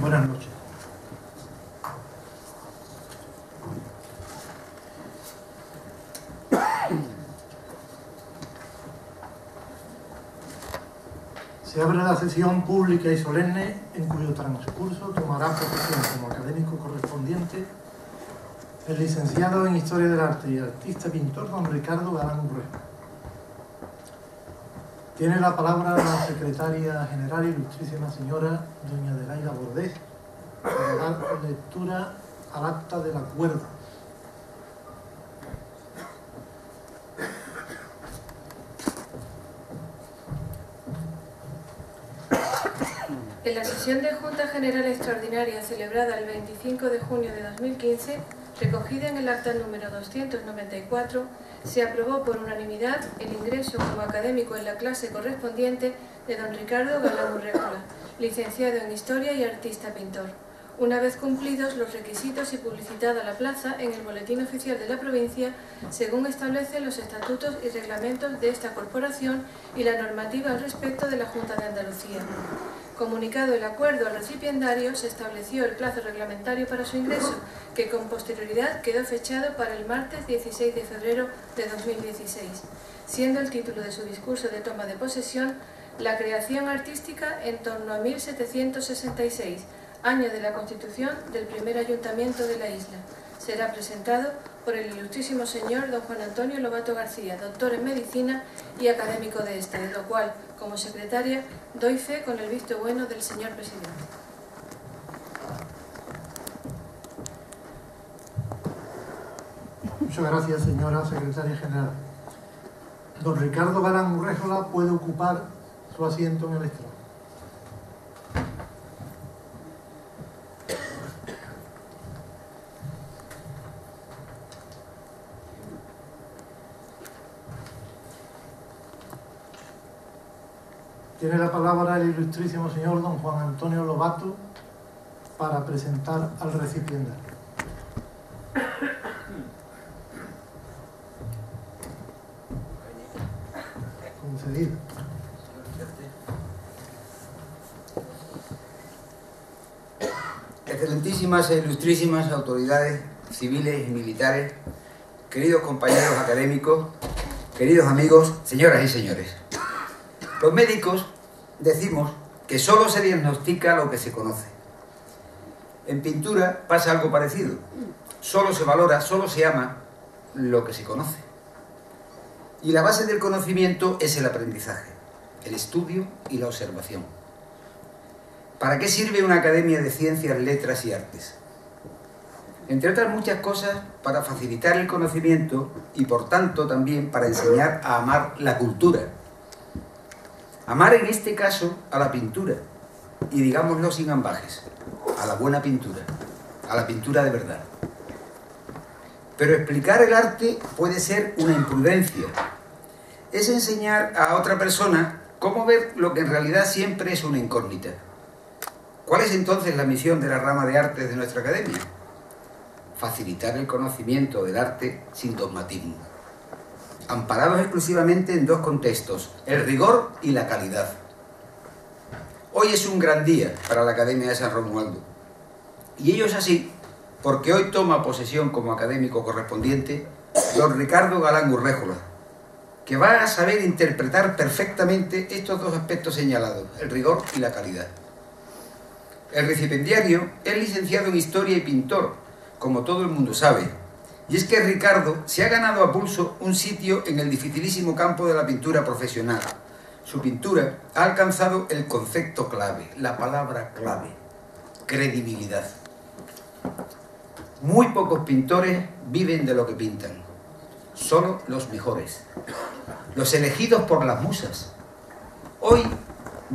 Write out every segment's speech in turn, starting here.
Buenas noches. Se abre la sesión pública y solemne en cuyo transcurso tomará posesión como académico correspondiente el licenciado en Historia del Arte y artista pintor don Ricardo Galán Urrejola. Tiene la palabra la secretaria general, ilustrísima señora doña Adelaida Bordés, para dar lectura al acta del acuerdo. En la sesión de Junta General Extraordinaria celebrada el 25 de junio de 2015, recogida en el acta número 294, se aprobó por unanimidad el ingreso como académico en la clase correspondiente de don Ricardo Galán Urrejola, licenciado en Historia y artista pintor, una vez cumplidos los requisitos y publicitada la plaza en el Boletín Oficial de la provincia, según establecen los estatutos y reglamentos de esta corporación y la normativa al respecto de la Junta de Andalucía. Comunicado el acuerdo al recipiendario, se estableció el plazo reglamentario para su ingreso, que con posterioridad quedó fechado para el martes 16 de febrero de 2016, siendo el título de su discurso de toma de posesión la creación artística en torno a 1766, año de la constitución del primer ayuntamiento de la isla. Será presentado por el ilustrísimo señor don Juan Antonio Lobato García, doctor en medicina y académico de esta, de lo cual, como secretaria, doy fe con el visto bueno del señor presidente. Muchas gracias, señora secretaria general. Don Ricardo Galán Urrejola puede ocupar su asiento en el estrado. Tiene la palabra el ilustrísimo señor don Juan Antonio Lobato para presentar al recipiendario. Concedido. Excelentísimas e ilustrísimas autoridades civiles y militares, queridos compañeros académicos, queridos amigos, señoras y señores. Los médicos decimos que solo se diagnostica lo que se conoce. En pintura pasa algo parecido. Solo se valora, solo se ama lo que se conoce. Y la base del conocimiento es el aprendizaje, el estudio y la observación. ¿Para qué sirve una academia de ciencias, letras y artes? Entre otras muchas cosas, para facilitar el conocimiento y, por tanto, también para enseñar a amar la cultura. Amar en este caso a la pintura, y digámoslo sin ambajes, a la buena pintura, a la pintura de verdad. Pero explicar el arte puede ser una imprudencia. Es enseñar a otra persona cómo ver lo que en realidad siempre es una incógnita. ¿Cuál es entonces la misión de la rama de artes de nuestra academia? Facilitar el conocimiento del arte sin dogmatismo, amparados exclusivamente en dos contextos, el rigor y la calidad. Hoy es un gran día para la Academia de San Romualdo, y ello es así porque hoy toma posesión como académico correspondiente don Ricardo Galán Urrejola, que va a saber interpretar perfectamente estos dos aspectos señalados, el rigor y la calidad. El recipiendario es licenciado en Historia y pintor, como todo el mundo sabe, y es que Ricardo se ha ganado a pulso un sitio en el dificilísimo campo de la pintura profesional. Su pintura ha alcanzado el concepto clave, la palabra clave, credibilidad. Muy pocos pintores viven de lo que pintan, solo los mejores, los elegidos por las musas. Hoy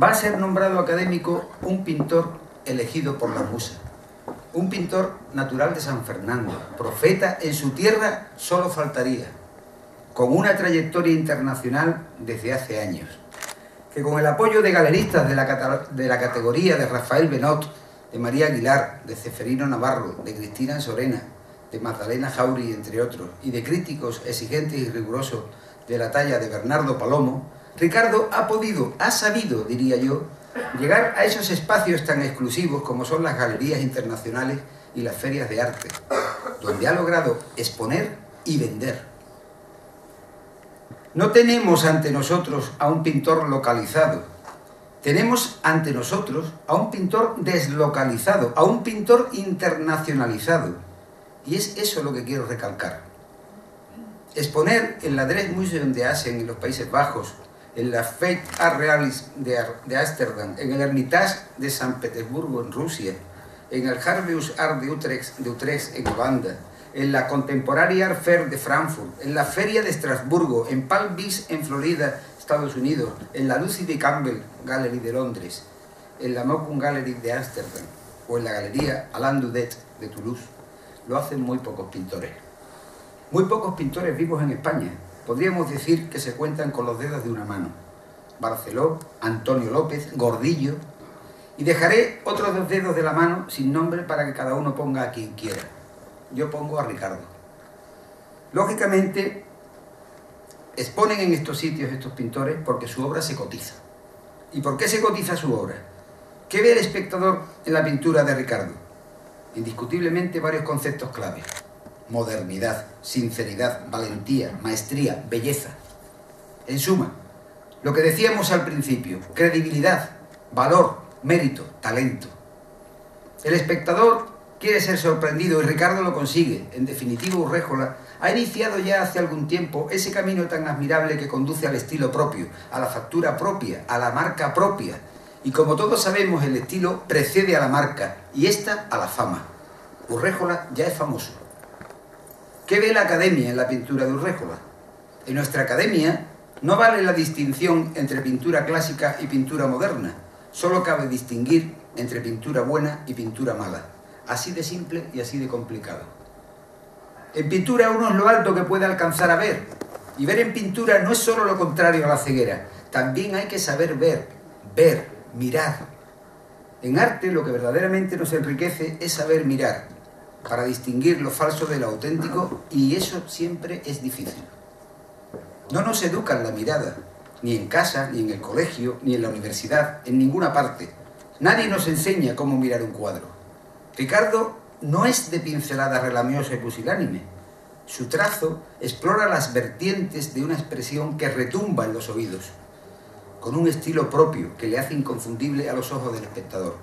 va a ser nombrado académico un pintor elegido por las musas. Un pintor natural de San Fernando, profeta en su tierra solo faltaría, con una trayectoria internacional desde hace años, que con el apoyo de galeristas de la categoría de Rafael Benot, de María Aguilar, de Ceferino Navarro, de Cristina Sorena, de Magdalena Jauri, entre otros, y de críticos exigentes y rigurosos de la talla de Bernardo Palomo, Ricardo ha sabido, diría yo, llegar a esos espacios tan exclusivos como son las galerías internacionales y las ferias de arte, donde ha logrado exponer y vender. No tenemos ante nosotros a un pintor localizado, tenemos ante nosotros a un pintor deslocalizado, a un pintor internacionalizado. Y es eso lo que quiero recalcar. Exponer en la Dresdmuseum de Assen, en los Países Bajos, en la Fête Art Realis de Ámsterdam, en el Hermitage de San Petersburgo, en Rusia, en el Harveus Art de Utrecht, en Holanda, en la Contemporary Art Fair de Frankfurt, en la Feria de Estrasburgo, en Palm Beach, en Florida, Estados Unidos, en la Lucy de Campbell Gallery de Londres, en la Mokum Gallery de Ámsterdam o en la Galería Alain Dudet de Toulouse. Lo hacen muy pocos pintores. Muy pocos pintores vivos en España. Podríamos decir que se cuentan con los dedos de una mano. Barceló, Antonio López, Gordillo. Y dejaré otros 2 dedos de la mano sin nombre para que cada uno ponga a quien quiera. Yo pongo a Ricardo. Lógicamente, exponen en estos sitios estos pintores porque su obra se cotiza. ¿Y por qué se cotiza su obra? ¿Qué ve el espectador en la pintura de Ricardo? Indiscutiblemente varios conceptos clave. Modernidad, sinceridad, valentía, maestría, belleza. En suma, lo que decíamos al principio, credibilidad, valor, mérito, talento. El espectador quiere ser sorprendido y Ricardo lo consigue. En definitiva, Urréjola ha iniciado ya hace algún tiempo ese camino tan admirable que conduce al estilo propio, a la factura propia, a la marca propia. Y como todos sabemos, el estilo precede a la marca y esta a la fama. Urréjola ya es famoso. ¿Qué ve la academia en la pintura de Urréjola? En nuestra academia no vale la distinción entre pintura clásica y pintura moderna. Solo cabe distinguir entre pintura buena y pintura mala. Así de simple y así de complicado. En pintura uno es lo alto que puede alcanzar a ver. Y ver en pintura no es solo lo contrario a la ceguera. También hay que saber ver, mirar. En arte lo que verdaderamente nos enriquece es saber mirar, para distinguir lo falso de lo auténtico, y eso siempre es difícil. No nos educan la mirada, ni en casa, ni en el colegio, ni en la universidad, en ninguna parte. Nadie nos enseña cómo mirar un cuadro. Ricardo no es de pincelada relamiosa y pusilánime. Su trazo explora las vertientes de una expresión que retumba en los oídos, con un estilo propio que le hace inconfundible a los ojos del espectador.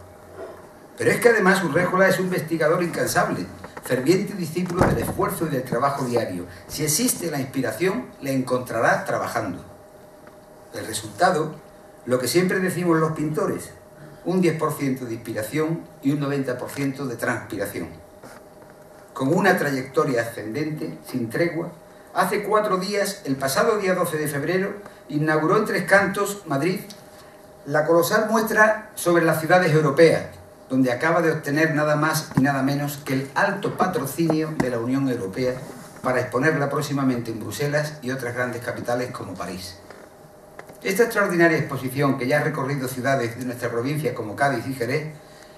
Pero es que además Urréjola es un investigador incansable, ferviente discípulo del esfuerzo y del trabajo diario. Si existe la inspiración, la encontrará trabajando. El resultado, lo que siempre decimos los pintores, un 10% de inspiración y un 90% de transpiración. Con una trayectoria ascendente, sin tregua, hace 4 días, el pasado día 12 de febrero, inauguró en Tres Cantos, Madrid, la colosal muestra sobre las ciudades europeas, donde acaba de obtener nada más y nada menos que el alto patrocinio de la Unión Europea para exponerla próximamente en Bruselas y otras grandes capitales como París. Esta extraordinaria exposición, que ya ha recorrido ciudades de nuestra provincia como Cádiz y Jerez,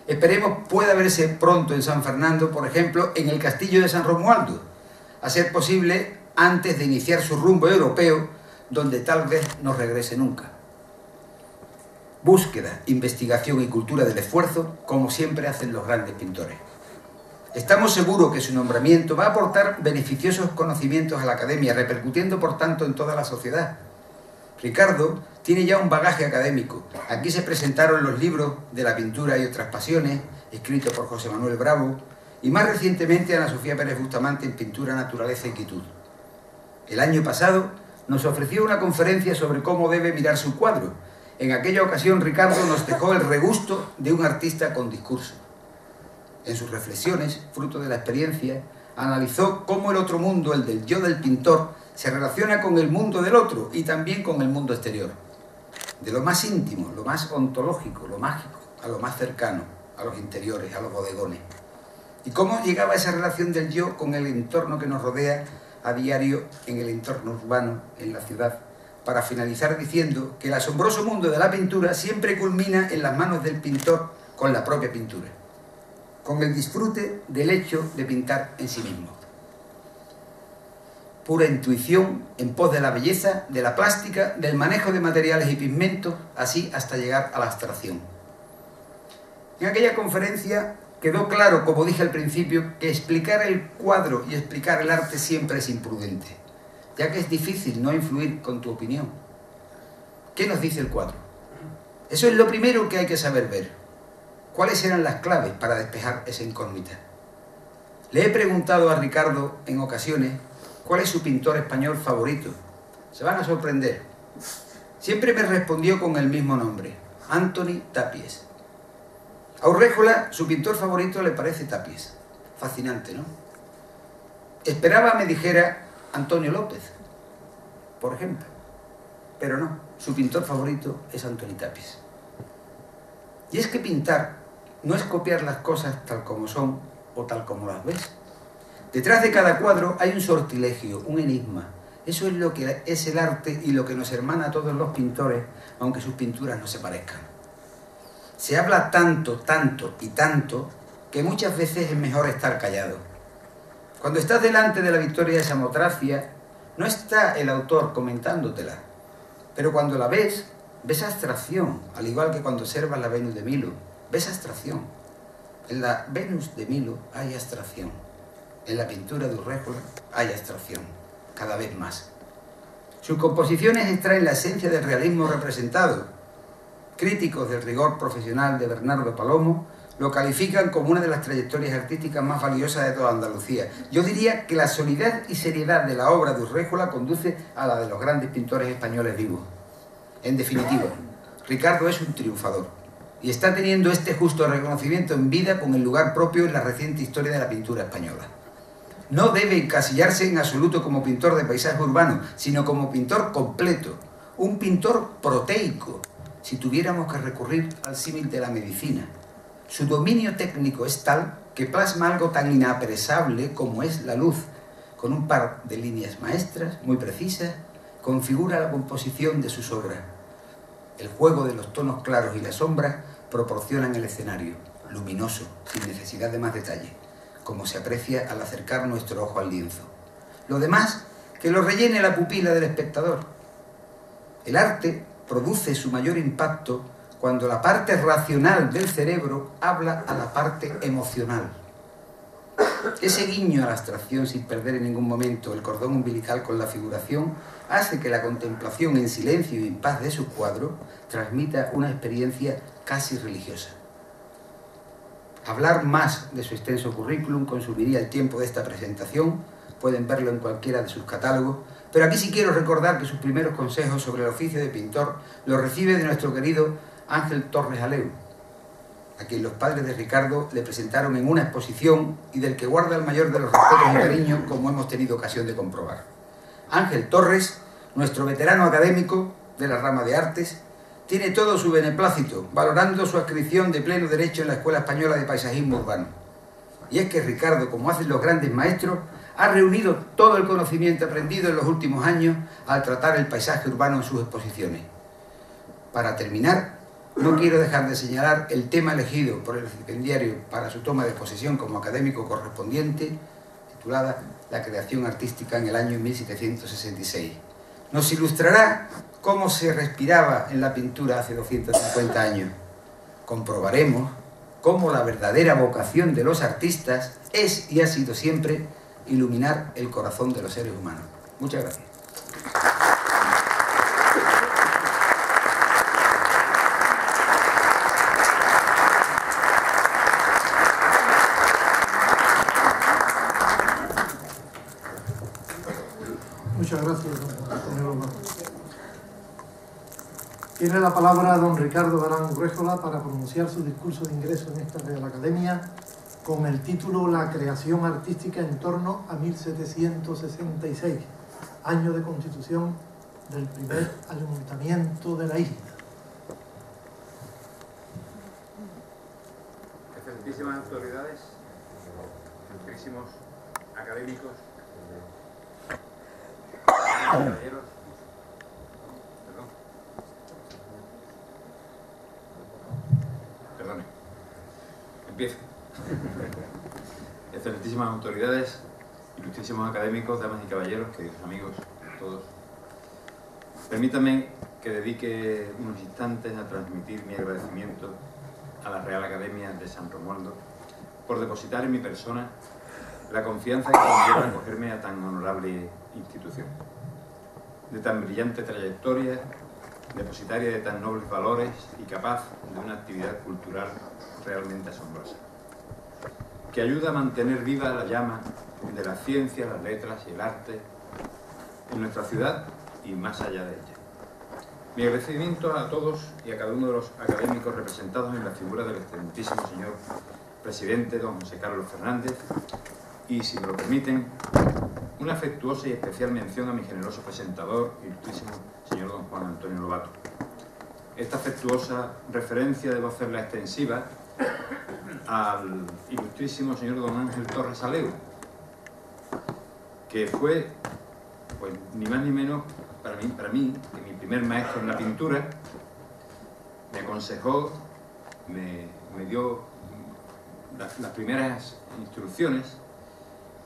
esperemos pueda verse pronto en San Fernando, por ejemplo, en el Castillo de San Romualdo, a ser posible antes de iniciar su rumbo europeo, donde tal vez no regrese nunca. Búsqueda, investigación y cultura del esfuerzo, como siempre hacen los grandes pintores. Estamos seguros que su nombramiento va a aportar beneficiosos conocimientos a la academia, repercutiendo por tanto en toda la sociedad. Ricardo tiene ya un bagaje académico. Aquí se presentaron los libros de la pintura y otras pasiones, escritos por José Manuel Bravo, y más recientemente Ana Sofía Pérez Bustamante en Pintura, Naturaleza y Quietud. El año pasado nos ofreció una conferencia sobre cómo debe mirar su cuadro. En aquella ocasión Ricardo nos dejó el regusto de un artista con discurso. En sus reflexiones, fruto de la experiencia, analizó cómo el otro mundo, el del yo del pintor, se relaciona con el mundo del otro y también con el mundo exterior. De lo más íntimo, lo más ontológico, lo mágico, a lo más cercano, a los interiores, a los bodegones. Y cómo llegaba esa relación del yo con el entorno que nos rodea a diario en el entorno urbano, en la ciudad, para finalizar diciendo que el asombroso mundo de la pintura siempre culmina en las manos del pintor con la propia pintura, con el disfrute del hecho de pintar en sí mismo. pura intuición en pos de la belleza, de la plástica, del manejo de materiales y pigmentos, así hasta llegar a la abstracción. En aquella conferencia quedó claro, como dije al principio, que explicar el cuadro y explicar el arte siempre es imprudente, ya que es difícil no influir con tu opinión. ¿Qué nos dice el cuadro? Eso es lo primero que hay que saber ver. ¿Cuáles eran las claves para despejar esa incógnita? Le he preguntado a Ricardo en ocasiones cuál es su pintor español favorito. Se van a sorprender. Siempre me respondió con el mismo nombre, Antoni Tàpies. A Urréjola, su pintor favorito, le parece Tàpies. Fascinante, ¿no? Esperaba me dijera Antonio López, por ejemplo. Pero no, su pintor favorito es Antoni Tàpies. Y es que pintar no es copiar las cosas tal como son o tal como las ves. Detrás de cada cuadro hay un sortilegio, un enigma. Eso es lo que es el arte y lo que nos hermana a todos los pintores, aunque sus pinturas no se parezcan. Se habla tanto, tanto y tanto que muchas veces es mejor estar callado. Cuando estás delante de la Victoria de Samotracia, no está el autor comentándotela, pero cuando la ves, ves abstracción, al igual que cuando observas la Venus de Milo, ves abstracción. En la Venus de Milo hay abstracción. En la pintura de Urréjola hay abstracción, cada vez más. Sus composiciones extraen la esencia del realismo representado. Críticos del rigor profesional de Bernardo Palomo lo califican como una de las trayectorias artísticas más valiosas de toda Andalucía. Yo diría que la solidez y seriedad de la obra de Urréjola conduce a la de los grandes pintores españoles vivos. En definitiva, Ricardo es un triunfador y está teniendo este justo reconocimiento en vida con el lugar propio en la reciente historia de la pintura española. No debe encasillarse en absoluto como pintor de paisaje urbano, sino como pintor completo, un pintor proteico, si tuviéramos que recurrir al símil de la medicina. Su dominio técnico es tal que plasma algo tan inapresable como es la luz, con un par de líneas maestras muy precisas, configura la composición de sus obras. El juego de los tonos claros y las sombras proporcionan el escenario, luminoso, sin necesidad de más detalle, como se aprecia al acercar nuestro ojo al lienzo. Lo demás, que lo rellene la pupila del espectador. El arte produce su mayor impacto cuando la parte racional del cerebro habla a la parte emocional. Ese guiño a la abstracción sin perder en ningún momento el cordón umbilical con la figuración hace que la contemplación en silencio y en paz de sus cuadros transmita una experiencia casi religiosa. Hablar más de su extenso currículum consumiría el tiempo de esta presentación, pueden verlo en cualquiera de sus catálogos, pero aquí sí quiero recordar que sus primeros consejos sobre el oficio de pintor los recibe de nuestro querido Ángel Torres Aleu, a quien los padres de Ricardo le presentaron en una exposición y del que guarda el mayor de los respetos y cariños, como hemos tenido ocasión de comprobar. Ángel Torres, nuestro veterano académico de la rama de artes, tiene todo su beneplácito, valorando su adscripción de pleno derecho en la Escuela Española de Paisajismo Urbano. Y es que Ricardo, como hacen los grandes maestros, ha reunido todo el conocimiento aprendido en los últimos años al tratar el paisaje urbano en sus exposiciones. Para terminar, no quiero dejar de señalar el tema elegido por el stipendiario para su toma de posesión como académico correspondiente, titulada La creación artística en el año 1766. Nos ilustrará cómo se respiraba en la pintura hace 250 años. Comprobaremos cómo la verdadera vocación de los artistas es y ha sido siempre iluminar el corazón de los seres humanos. Muchas gracias. Muchas gracias, don Antonio López. Tiene la palabra don Ricardo Galán Urréjola para pronunciar su discurso de ingreso en esta Real Academia con el título La creación artística en torno a 1766, año de constitución del primer ayuntamiento de la isla. Excelentísimas autoridades, excelentísimos académicos, caballeros, perdone, empiezo. Excelentísimas autoridades, ilustrísimos académicos, damas y caballeros, queridos amigos, todos. Permítanme que dedique unos instantes a transmitir mi agradecimiento a la Real Academia de San Romualdo por depositar en mi persona la confianza que conlleva acogerme a tan honorable institución, de tan brillante trayectoria, depositaria de tan nobles valores y capaz de una actividad cultural realmente asombrosa, que ayuda a mantener viva la llama de la ciencia, las letras y el arte en nuestra ciudad y más allá de ella. Mi agradecimiento a todos y a cada uno de los académicos representados en la figura del excelentísimo señor presidente, don José Carlos Fernández, y, si me lo permiten, una afectuosa y especial mención a mi generoso presentador, ilustrísimo señor don Juan Antonio Lobato. Esta afectuosa referencia debo hacerla extensiva al ilustrísimo señor don Ángel Torres Aleu, que fue, pues, ni más ni menos para mí, que mi primer maestro en la pintura, me aconsejó, me dio las primeras instrucciones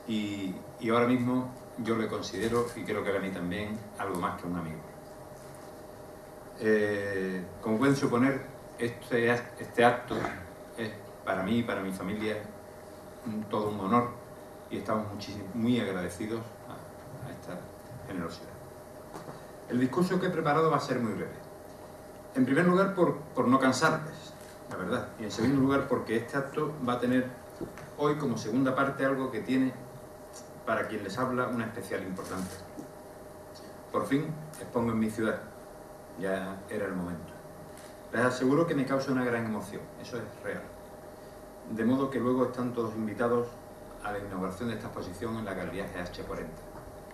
y ahora mismo yo le considero, y creo que a mí también, algo más que un amigo. Como pueden suponer, este acto es para mí y para mi familia todo un honor y estamos muy agradecidos a esta generosidad. El discurso que he preparado va a ser muy breve. En primer lugar, por no cansarles, la verdad, y en segundo lugar, porque este acto va a tener hoy como segunda parte algo que tiene, para quien les habla, una especial importancia. Por fin expongo en mi ciudad, ya era el momento. Les aseguro que me causa una gran emoción, eso es real. De modo que luego están todos invitados a la inauguración de esta exposición en la Galería GH40,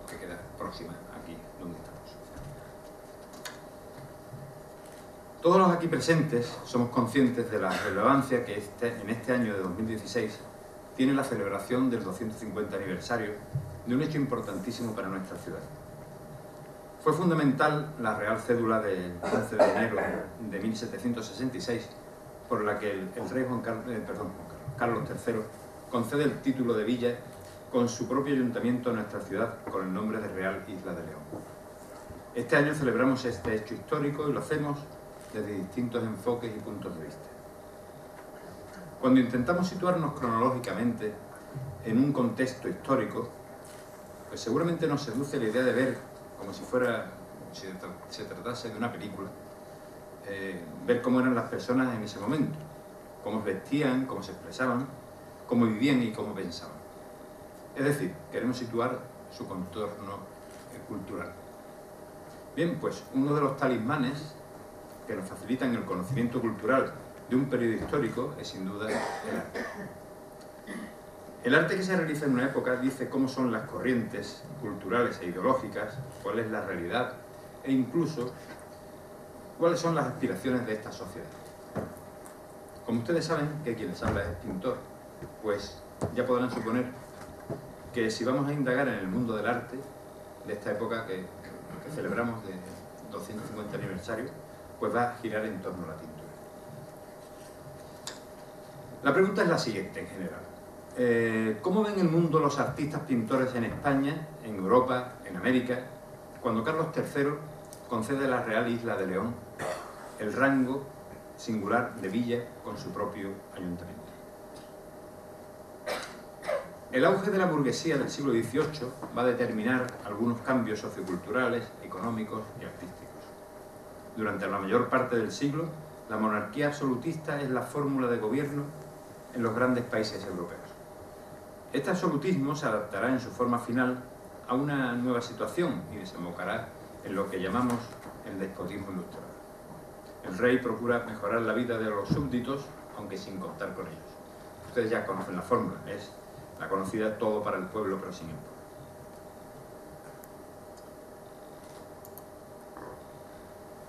que queda próxima aquí donde estamos. Todos los aquí presentes somos conscientes de la relevancia que en este año de 2016 tiene la celebración del 250 aniversario de un hecho importantísimo para nuestra ciudad. Fue fundamental la Real Cédula del 11 de enero de 1766, por la que el rey Carlos III concede el título de villa con su propio ayuntamiento a nuestra ciudad con el nombre de Real Isla de León. Este año celebramos este hecho histórico y lo hacemos desde distintos enfoques y puntos de vista. Cuando intentamos situarnos cronológicamente en un contexto histórico, pues seguramente nos seduce la idea de ver, como si se tratase de una película, ver cómo eran las personas en ese momento, cómo vestían, cómo se expresaban, cómo vivían y cómo pensaban. Es decir, queremos situar su contorno cultural. Bien, pues uno de los talismanes que nos facilitan el conocimiento cultural de un periodo histórico es sin duda el arte. El arte que se realiza en una época dice cómo son las corrientes culturales e ideológicas, cuál es la realidad e incluso cuáles son las aspiraciones de esta sociedad. Como ustedes saben que quien les habla es pintor, pues ya podrán suponer que si vamos a indagar en el mundo del arte de esta época que celebramos de 250 aniversario, pues va a girar en torno a la pintura. La pregunta es la siguiente en general. ¿Cómo ven el mundo los artistas pintores en España, en Europa, en América, cuando Carlos III concede a la Real Isla de León el rango singular de villa con su propio ayuntamiento? El auge de la burguesía del siglo XVIII va a determinar algunos cambios socioculturales, económicos y artísticos. Durante la mayor parte del siglo, la monarquía absolutista es la fórmula de gobierno en los grandes países europeos. Este absolutismo se adaptará en su forma final a una nueva situación y desembocará en lo que llamamos el despotismo ilustrado. El rey procura mejorar la vida de los súbditos, aunque sin contar con ellos. Ustedes ya conocen la fórmula, es la conocida todo para el pueblo pero sin el pueblo.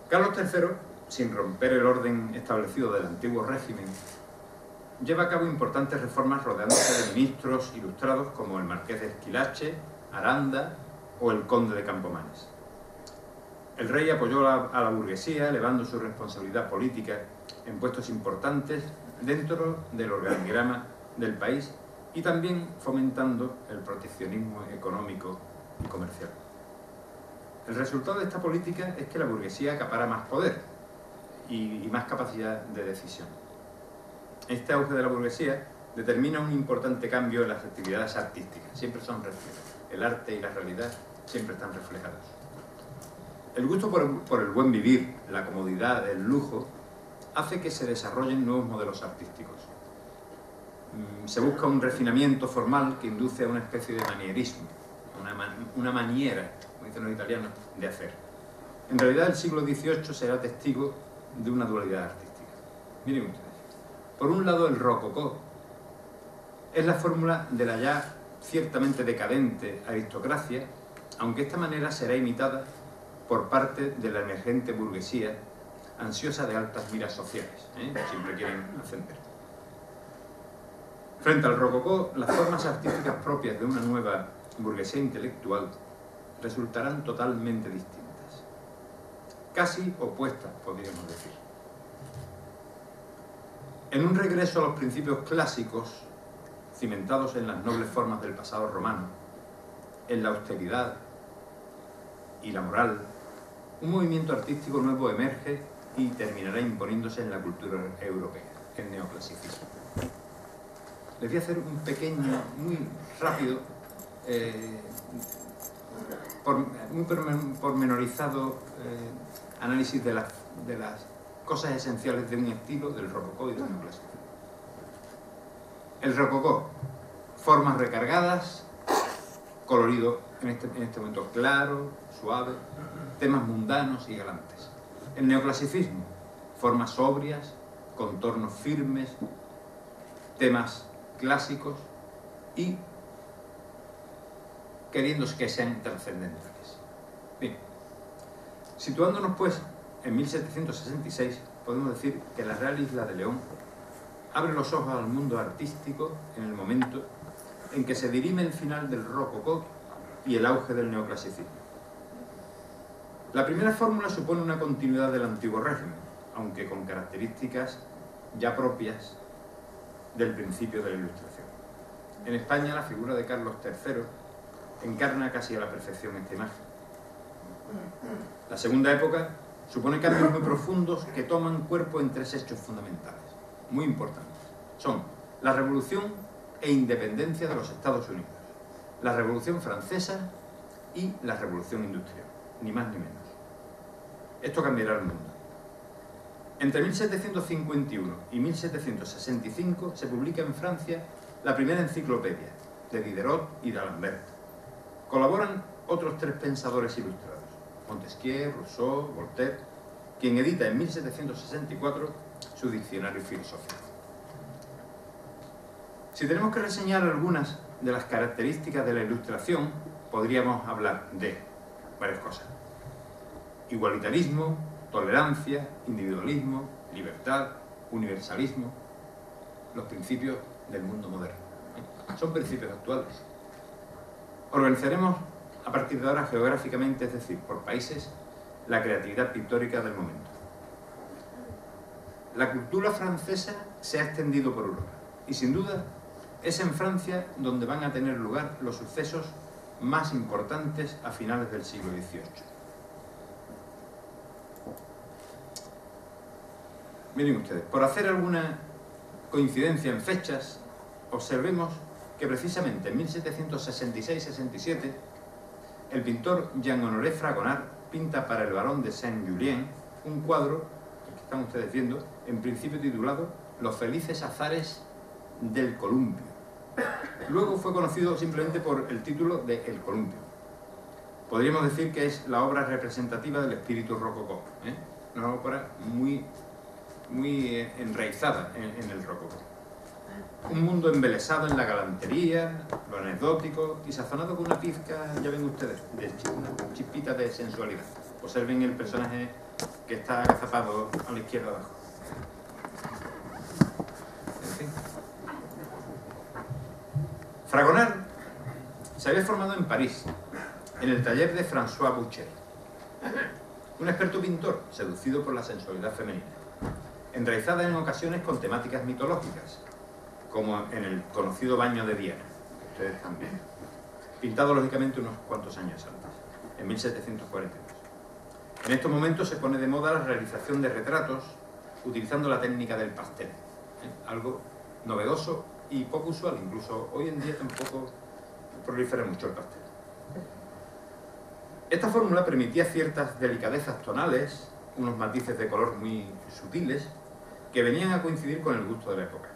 Carlos III, sin romper el orden establecido del antiguo régimen, lleva a cabo importantes reformas rodeándose de ministros ilustrados como el marqués de Esquilache, Aranda o el conde de Campomanes. El rey apoyó a la burguesía, elevando su responsabilidad política en puestos importantes dentro del organigrama del país y también fomentando el proteccionismo económico y comercial. El resultado de esta política es que la burguesía acapara más poder y más capacidad de decisión. Este auge de la burguesía determina un importante cambio en las actividades artísticas. Siempre son reflejadas. El arte y la realidad siempre están reflejados. El gusto por el buen vivir, la comodidad, el lujo, hace que se desarrollen nuevos modelos artísticos. Se busca un refinamiento formal que induce a una especie de manierismo, una maniera, como dicen los italianos, de hacer. En realidad el siglo XVIII será testigo de una dualidad artística. Miren ustedes. Por un lado, el rococó es la fórmula de la ya ciertamente decadente aristocracia, aunque esta manera será imitada por parte de la emergente burguesía ansiosa de altas miras sociales, siempre quieren ascender. Frente al rococó, las formas artísticas propias de una nueva burguesía intelectual resultarán totalmente distintas, casi opuestas, podríamos decir. En un regreso a los principios clásicos, cimentados en las nobles formas del pasado romano, en la austeridad y la moral, un movimiento artístico nuevo emerge y terminará imponiéndose en la cultura europea, el neoclasicismo. Les voy a hacer un pequeño, muy rápido, muy pormenorizado análisis de las cosas esenciales de un estilo, del rococó y del neoclasicismo. El rococó, formas recargadas, colorido en este momento claro, suave, temas mundanos y galantes. El neoclasicismo, formas sobrias, contornos firmes, temas clásicos y queriéndose que sean trascendentales. Bien, situándonos pues en 1766, podemos decir que la Real Isla de León abre los ojos al mundo artístico en el momento en que se dirime el final del rococó y el auge del neoclasicismo. La primera fórmula supone una continuidad del antiguo régimen, aunque con características ya propias del principio de la Ilustración. En España, la figura de Carlos III encarna casi a la perfección esta imagen. La segunda época supone cambios muy profundos que toman cuerpo en tres hechos fundamentales, muy importantes. Son la revolución e independencia de los Estados Unidos, la Revolución Francesa y la Revolución Industrial, ni más ni menos. Esto cambiará el mundo. Entre 1751 y 1765 se publica en Francia la primera enciclopedia de Diderot y d'Alembert. Colaboran otros tres pensadores ilustrados, Montesquieu, Rousseau, Voltaire, quien edita en 1764 su diccionario filosófico. Si tenemos que reseñar algunas de las características de la Ilustración, podríamos hablar de varias cosas: igualitarismo, tolerancia, individualismo, libertad, universalismo, los principios del mundo moderno. Son principios actuales. Organizaremos a partir de ahora geográficamente, es decir, por países, la creatividad pictórica del momento. La cultura francesa se ha extendido por Europa y sin duda es en Francia donde van a tener lugar los sucesos más importantes a finales del siglo XVIII. Miren ustedes, por hacer alguna coincidencia en fechas, observemos que precisamente en 1766-67 el pintor Jean-Honoré Fragonard pinta para el Barón de Saint-Julien un cuadro, que están ustedes viendo, en principio titulado Los felices azares del columpio. Luego fue conocido simplemente por el título de El columpio. Podríamos decir que es la obra representativa del espíritu rococó, una obra muy enraizada en el rococó. Un mundo embelesado en la galantería, lo anecdótico y sazonado con una pizca, ya ven ustedes, de una chispita de sensualidad. Observen el personaje que está agazapado a la izquierda abajo. En fin. Fragonard se había formado en París, en el taller de François Boucher, un experto pintor seducido por la sensualidad femenina, enraizada en ocasiones con temáticas mitológicas, como en el conocido baño de Viena, que ustedes también, pintado lógicamente unos cuantos años antes, en 1742. En estos momentos se pone de moda la realización de retratos utilizando la técnica del pastel, algo novedoso y poco usual, incluso hoy en día tampoco prolifera mucho el pastel. Esta fórmula permitía ciertas delicadezas tonales, unos matices de color muy sutiles, que venían a coincidir con el gusto de la época.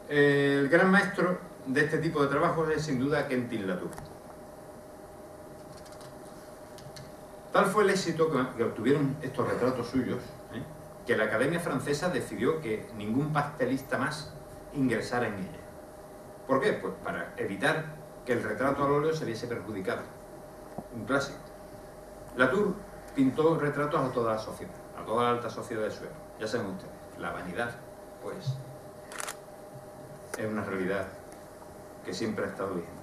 El gran maestro de este tipo de trabajos es sin duda Quentin Latour. Tal fue el éxito que obtuvieron estos retratos suyos, que la Academia Francesa decidió que ningún pastelista más ingresara en ella. ¿Por qué? Pues para evitar que el retrato al óleo se viese perjudicado. Un clásico. Latour pintó retratos a toda la sociedad, a toda la alta sociedad de su época. Ya saben ustedes, la vanidad, pues, es una realidad que siempre ha estado vigente.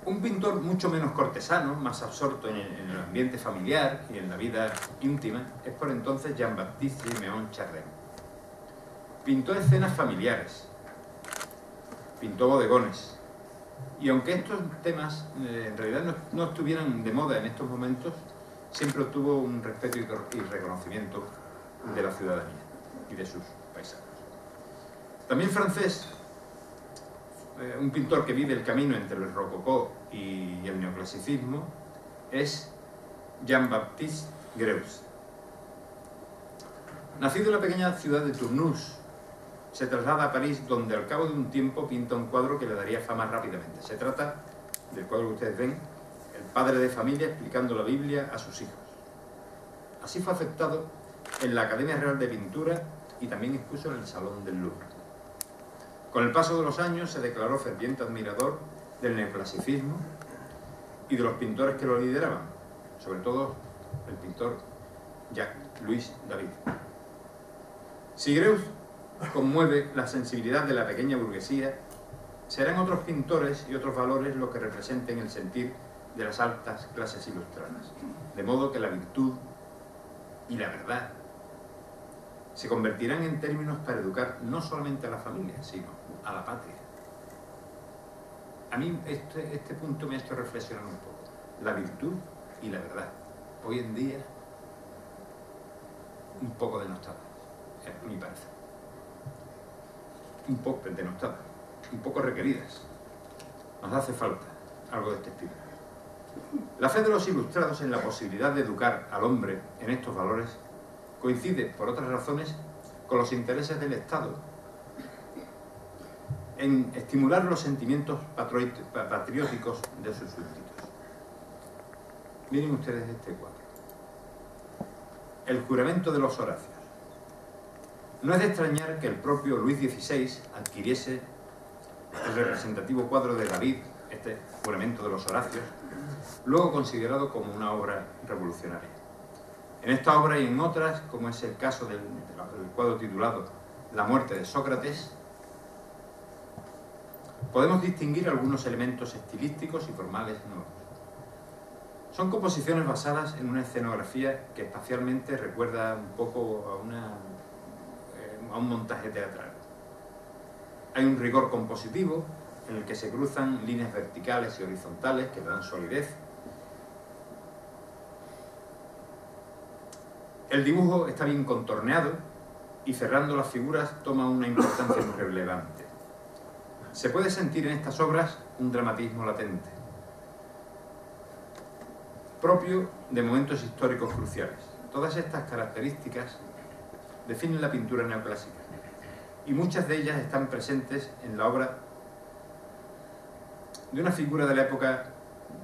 Un pintor mucho menos cortesano, más absorto en el ambiente familiar y en la vida íntima, es por entonces Jean-Baptiste Siméon Chardin. Pintó escenas familiares, pintó bodegones, y aunque estos temas en realidad no estuvieran de moda en estos momentos, siempre obtuvo un respeto y reconocimiento de la ciudadanía y de sus paisanos. También francés, un pintor que vive el camino entre el rococó y el neoclasicismo, es Jean-Baptiste Greuze. Nacido en la pequeña ciudad de Tournus, se traslada a París, donde al cabo de un tiempo pinta un cuadro que le daría fama rápidamente. Se trata del cuadro que ustedes ven, el padre de familia explicando la Biblia a sus hijos. Así fue aceptado en la Academia Real de Pintura y también expuso en el Salón del Louvre. Con el paso de los años se declaró ferviente admirador del neoclasicismo y de los pintores que lo lideraban, sobre todo el pintor Jacques-Louis David. Si Greuze conmueve la sensibilidad de la pequeña burguesía, serán otros pintores y otros valores los que representen el sentir de las altas clases ilustradas, de modo que la virtud y la verdad se convertirán en términos para educar no solamente a la familia, sino a la patria. A mí este punto me ha hecho reflexionar un poco. La virtud y la verdad. Hoy en día, un poco denostadas, a mi parecer. Un poco denostadas, un poco requeridas. Nos hace falta algo de este estilo. La fe de los ilustrados en la posibilidad de educar al hombre en estos valores coincide, por otras razones, con los intereses del Estado en estimular los sentimientos patrióticos de sus súbditos. Miren ustedes este cuadro. El juramento de los Horacios. No es de extrañar que el propio Luis XVI adquiriese el representativo cuadro de David, este juramento de los Horacios, luego considerado como una obra revolucionaria. En esta obra y en otras, como es el caso del cuadro titulado La muerte de Sócrates, podemos distinguir algunos elementos estilísticos y formales nuevos. Son composiciones basadas en una escenografía que espacialmente recuerda un poco a un montaje teatral. Hay un rigor compositivo en el que se cruzan líneas verticales y horizontales que dan solidez. El dibujo está bien contorneado y cerrando las figuras toma una importancia muy relevante. Se puede sentir en estas obras un dramatismo latente, propio de momentos históricos cruciales. Todas estas características definen la pintura neoclásica y muchas de ellas están presentes en la obra de una figura de la época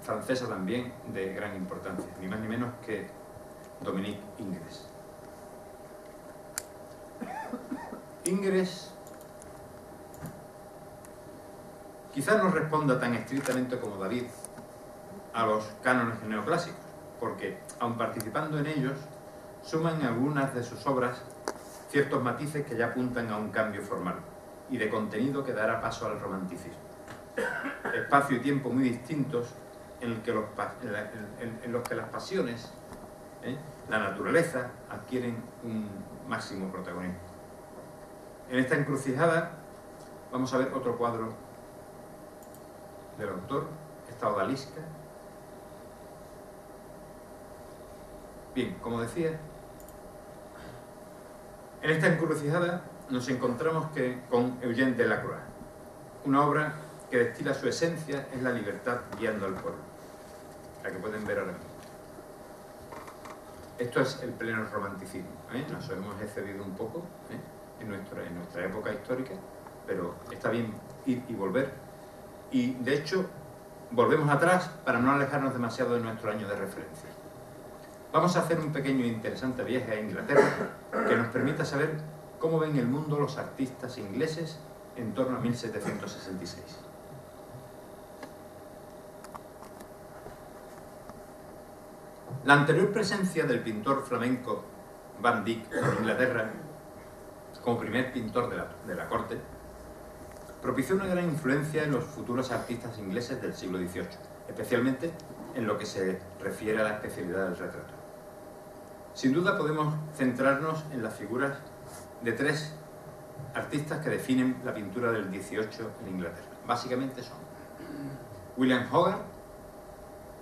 francesa también de gran importancia, ni más ni menos que Dominique Ingres. Ingres quizás no responda tan estrictamente como David a los cánones neoclásicos, porque, aun participando en ellos, suman en algunas de sus obras ciertos matices que ya apuntan a un cambio formal y de contenido que dará paso al romanticismo. Espacio y tiempo muy distintos en los que las pasiones, la naturaleza adquieren un máximo protagonismo. En esta encrucijada vamos a ver otro cuadro del autor, esta odalisca. Bien, como decía, en esta encrucijada nos encontramos con Eugène Delacroix, una obra que destila su esencia en la libertad guiando al pueblo, la que pueden ver ahora mismo. Esto es el pleno romanticismo, Nos hemos excedido un poco en nuestra época histórica, pero está bien ir y volver. Y de hecho, volvemos atrás para no alejarnos demasiado de nuestro año de referencia. Vamos a hacer un pequeño e interesante viaje a Inglaterra que nos permita saber cómo ven el mundo los artistas ingleses en torno a 1766. La anterior presencia del pintor flamenco Van Dyck en Inglaterra, como primer pintor de la corte, propició una gran influencia en los futuros artistas ingleses del siglo XVIII, especialmente en lo que se refiere a la especialidad del retrato. Sin duda podemos centrarnos en las figuras de tres artistas que definen la pintura del XVIII en Inglaterra. Básicamente son William Hogarth,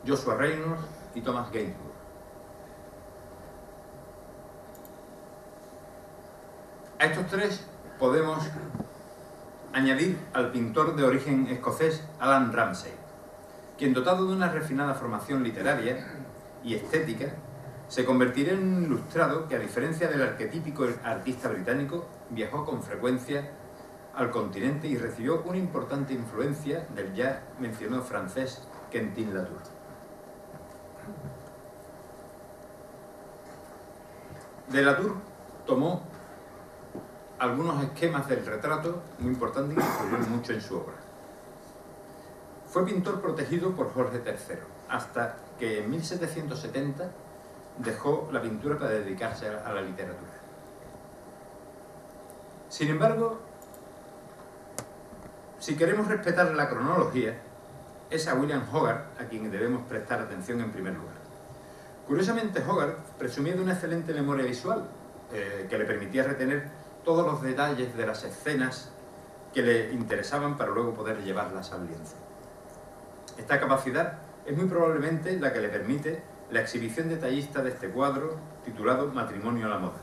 Joshua Reynolds y Thomas Gainsborough. A estos tres podemos añadir al pintor de origen escocés Allan Ramsay, quien, dotado de una refinada formación literaria y estética, se convertiría en un ilustrado que, a diferencia del arquetípico artista británico, viajó con frecuencia al continente y recibió una importante influencia del ya mencionado francés Quentin Latour. De Latour tomó algunos esquemas del retrato muy importantes que influyeron mucho en su obra. Fue pintor protegido por Jorge III, hasta que en 1770 dejó la pintura para dedicarse a la literatura. Sin embargo, si queremos respetar la cronología, es a William Hogarth a quien debemos prestar atención en primer lugar. Curiosamente, Hogarth presumía de una excelente memoria visual, que le permitía retener todos los detalles de las escenas que le interesaban para luego poder llevarlas al lienzo. Esta capacidad es muy probablemente la que le permite la exhibición detallista de este cuadro titulado Matrimonio a la moda,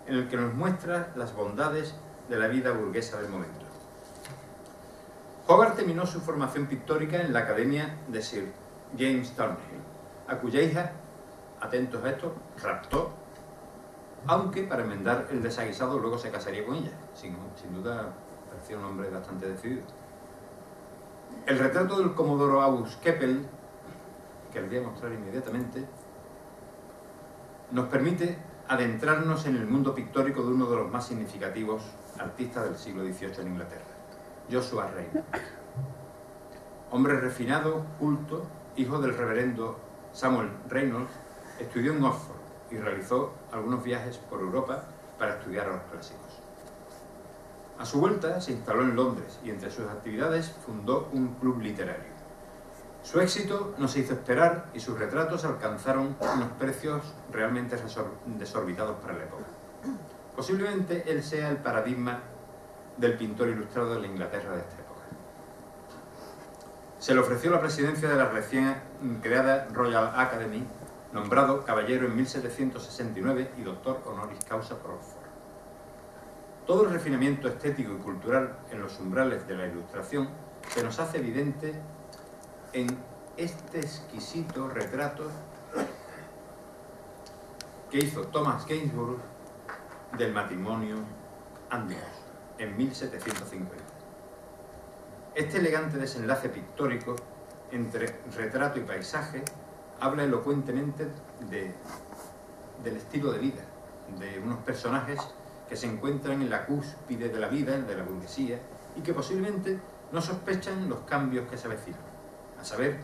en el que nos muestra las bondades de la vida burguesa del momento. Hogarth terminó su formación pictórica en la Academia de Sir James Thornhill, a cuya hija, atentos a esto, raptó, aunque para enmendar el desaguisado luego se casaría con ella. Sin duda parecía un hombre bastante decidido. El retrato del comodoro August Keppel, que les voy a mostrar inmediatamente, nos permite adentrarnos en el mundo pictórico de uno de los más significativos artistas del siglo XVIII en Inglaterra, Joshua Reynolds. Hombre refinado, culto, hijo del reverendo Samuel Reynolds, estudió en Oxford y realizó algunos viajes por Europa para estudiar a los clásicos. A su vuelta se instaló en Londres y entre sus actividades fundó un club literario. Su éxito no se hizo esperar y sus retratos alcanzaron unos precios realmente desorbitados para la época. Posiblemente él sea el paradigma del pintor ilustrado de la Inglaterra de esta época. Se le ofreció la presidencia de la recién creada Royal Academy, nombrado caballero en 1769 y doctor honoris causa por Oxford. Todo el refinamiento estético y cultural en los umbrales de la Ilustración se nos hace evidente en este exquisito retrato que hizo Thomas Gainsborough del matrimonio Andrews en 1750. Este elegante desenlace pictórico entre retrato y paisaje habla elocuentemente del estilo de vida de unos personajes que se encuentran en la cúspide de la vida, de la burguesía, y que posiblemente no sospechan los cambios que se avecinan, a saber,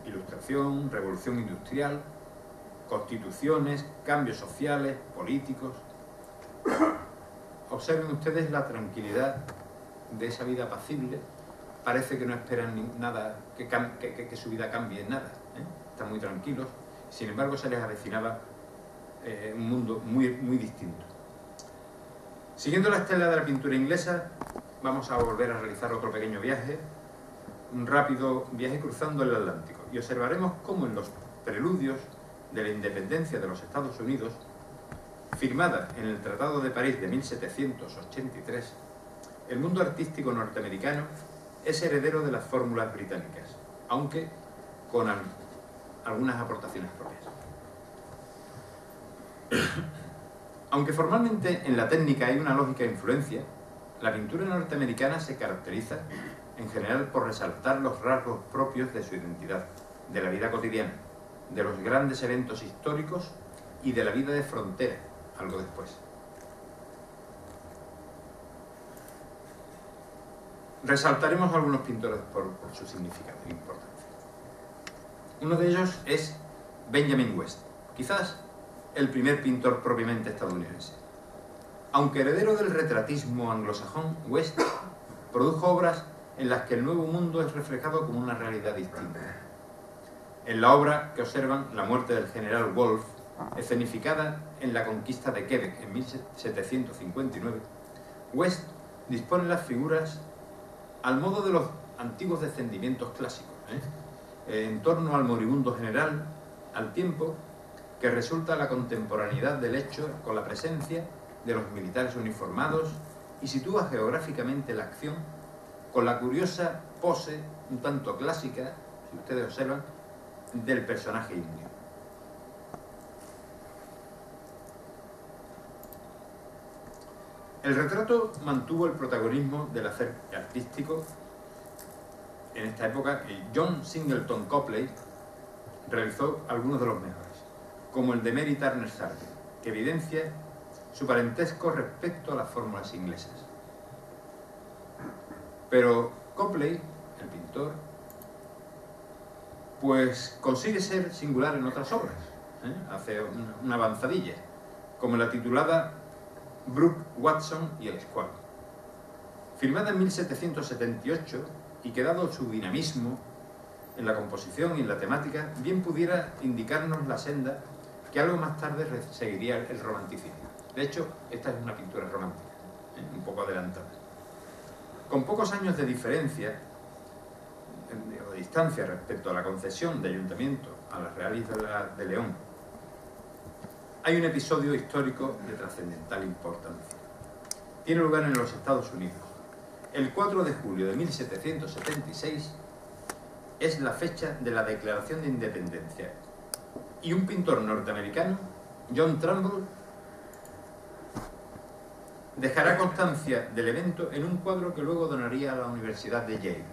ilustración, revolución industrial, constituciones, cambios sociales, políticos. Observen ustedes la tranquilidad de esa vida apacible. Parece que no esperan nada, que su vida cambie en nada, Están muy tranquilos. Sin embargo, se les avecinaba un mundo muy, muy distinto. Siguiendo la estela de la pintura inglesa, vamos a volver a realizar otro pequeño viaje, un rápido viaje cruzando el Atlántico, y observaremos cómo en los preludios de la independencia de los Estados Unidos, firmada en el Tratado de París de 1783, el mundo artístico norteamericano es heredero de las fórmulas británicas, aunque con algunas aportaciones propias. Aunque formalmente en la técnica hay una lógica influencia, la pintura norteamericana se caracteriza en general por resaltar los rasgos propios de su identidad, de la vida cotidiana, de los grandes eventos históricos y de la vida de frontera, algo después. Resaltaremos a algunos pintores por su significado e importancia. Uno de ellos es Benjamin West, quizás el primer pintor propiamente estadounidense. Aunque heredero del retratismo anglosajón, West produjo obras en las que el Nuevo Mundo es reflejado como una realidad distinta. En la obra que observan, La muerte del general Wolfe, escenificada en la conquista de Quebec en 1759, West dispone las figuras al modo de los antiguos descendimientos clásicos, en torno al moribundo general, al tiempo que resulta la contemporaneidad del hecho con la presencia de los militares uniformados y sitúa geográficamente la acción con la curiosa pose un tanto clásica, si ustedes observan, del personaje indio. El retrato mantuvo el protagonismo del hacer artístico en esta época y John Singleton Copley realizó algunos de los mejores, como el de Mary Turner Sargent, que evidencia su parentesco respecto a las fórmulas inglesas. Pero Copley, el pintor, pues consigue ser singular en otras obras, hace una avanzadilla, como la titulada Brooke, Watson y el Squab, firmada en 1778 y que, dado su dinamismo en la composición y en la temática, bien pudiera indicarnos la senda que algo más tarde seguiría el romanticismo. De hecho, esta es una pintura romántica, un poco adelantada. Con pocos años de diferencia o de distancia respecto a la concesión de ayuntamiento a las Reales de León, hay un episodio histórico de trascendental importancia. Tiene lugar en los Estados Unidos. El 4 de julio de 1776 es la fecha de la Declaración de Independencia y un pintor norteamericano, John Trumbull, dejará constancia del evento en un cuadro que luego donaría a la Universidad de Yale.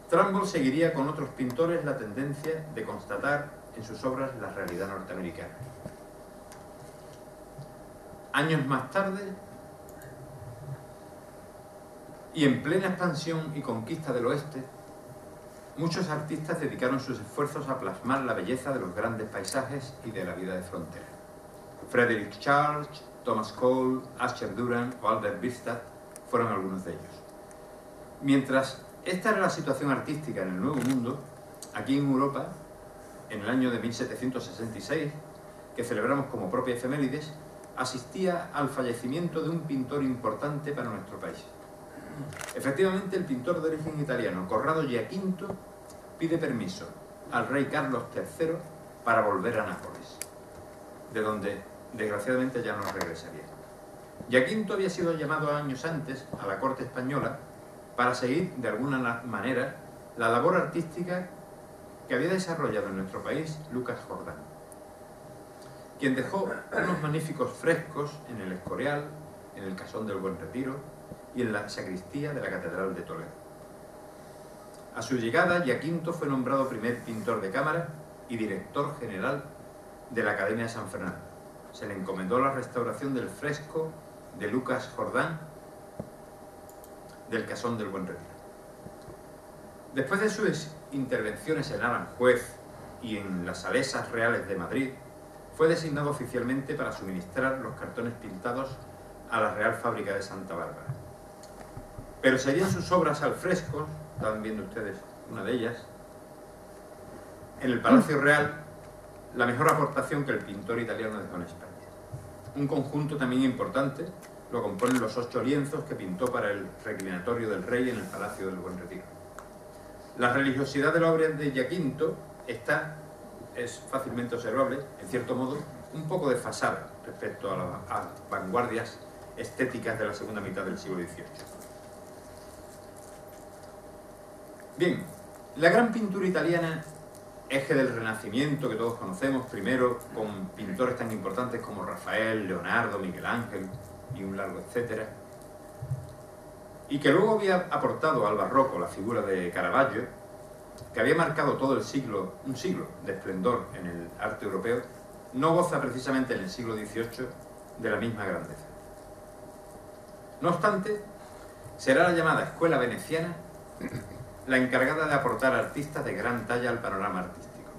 Trumbull seguiría con otros pintores la tendencia de constatar en sus obras la realidad norteamericana. Años más tarde, y en plena expansión y conquista del oeste, muchos artistas dedicaron sus esfuerzos a plasmar la belleza de los grandes paisajes y de la vida de frontera. Frederick Charles, Thomas Cole, Asher Durham o Albert Bicester fueron algunos de ellos. Mientras esta era la situación artística en el Nuevo Mundo, aquí en Europa, en el año de 1766, que celebramos como propia efemérides, asistía al fallecimiento de un pintor importante para nuestro país. Efectivamente, el pintor de origen italiano, Corrado Giaquinto, pide permiso al rey Carlos III para volver a Nápoles, de donde, desgraciadamente, ya no regresaría. Giaquinto había sido llamado años antes a la corte española para seguir, de alguna manera, la labor artística que había desarrollado en nuestro país Lucas Jordán, quien dejó unos magníficos frescos en el Escorial, en el Casón del Buen Retiro y en la sacristía de la Catedral de Toledo. A su llegada, Giaquinto fue nombrado primer pintor de cámara y director general de la Academia de San Fernando. Se le encomendó la restauración del fresco de Lucas Jordán del Casón del Buen Retiro. Después de sus intervenciones en Aranjuez y en las Salesas Reales de Madrid, fue designado oficialmente para suministrar los cartones pintados a la Real Fábrica de Santa Bárbara. Pero serían sus obras al fresco, estaban viendo ustedes una de ellas, en el Palacio Real, la mejor aportación que el pintor italiano dejó en España. Un conjunto también importante lo componen los 8 lienzos que pintó para el reclinatorio del rey en el Palacio del Buen Retiro. La religiosidad de la obra de Giaquinto es fácilmente observable, en cierto modo, un poco desfasada respecto a las vanguardias estéticas de la segunda mitad del siglo XVIII. Bien, la gran pintura italiana, eje del Renacimiento que todos conocemos, primero con pintores tan importantes como Rafael, Leonardo, Miguel Ángel y un largo etcétera, y que luego había aportado al barroco la figura de Caravaggio, que había marcado todo el siglo, un siglo de esplendor en el arte europeo, no goza precisamente en el siglo XVIII de la misma grandeza. No obstante, será la llamada Escuela Veneciana la encargada de aportar artistas de gran talla al panorama artístico.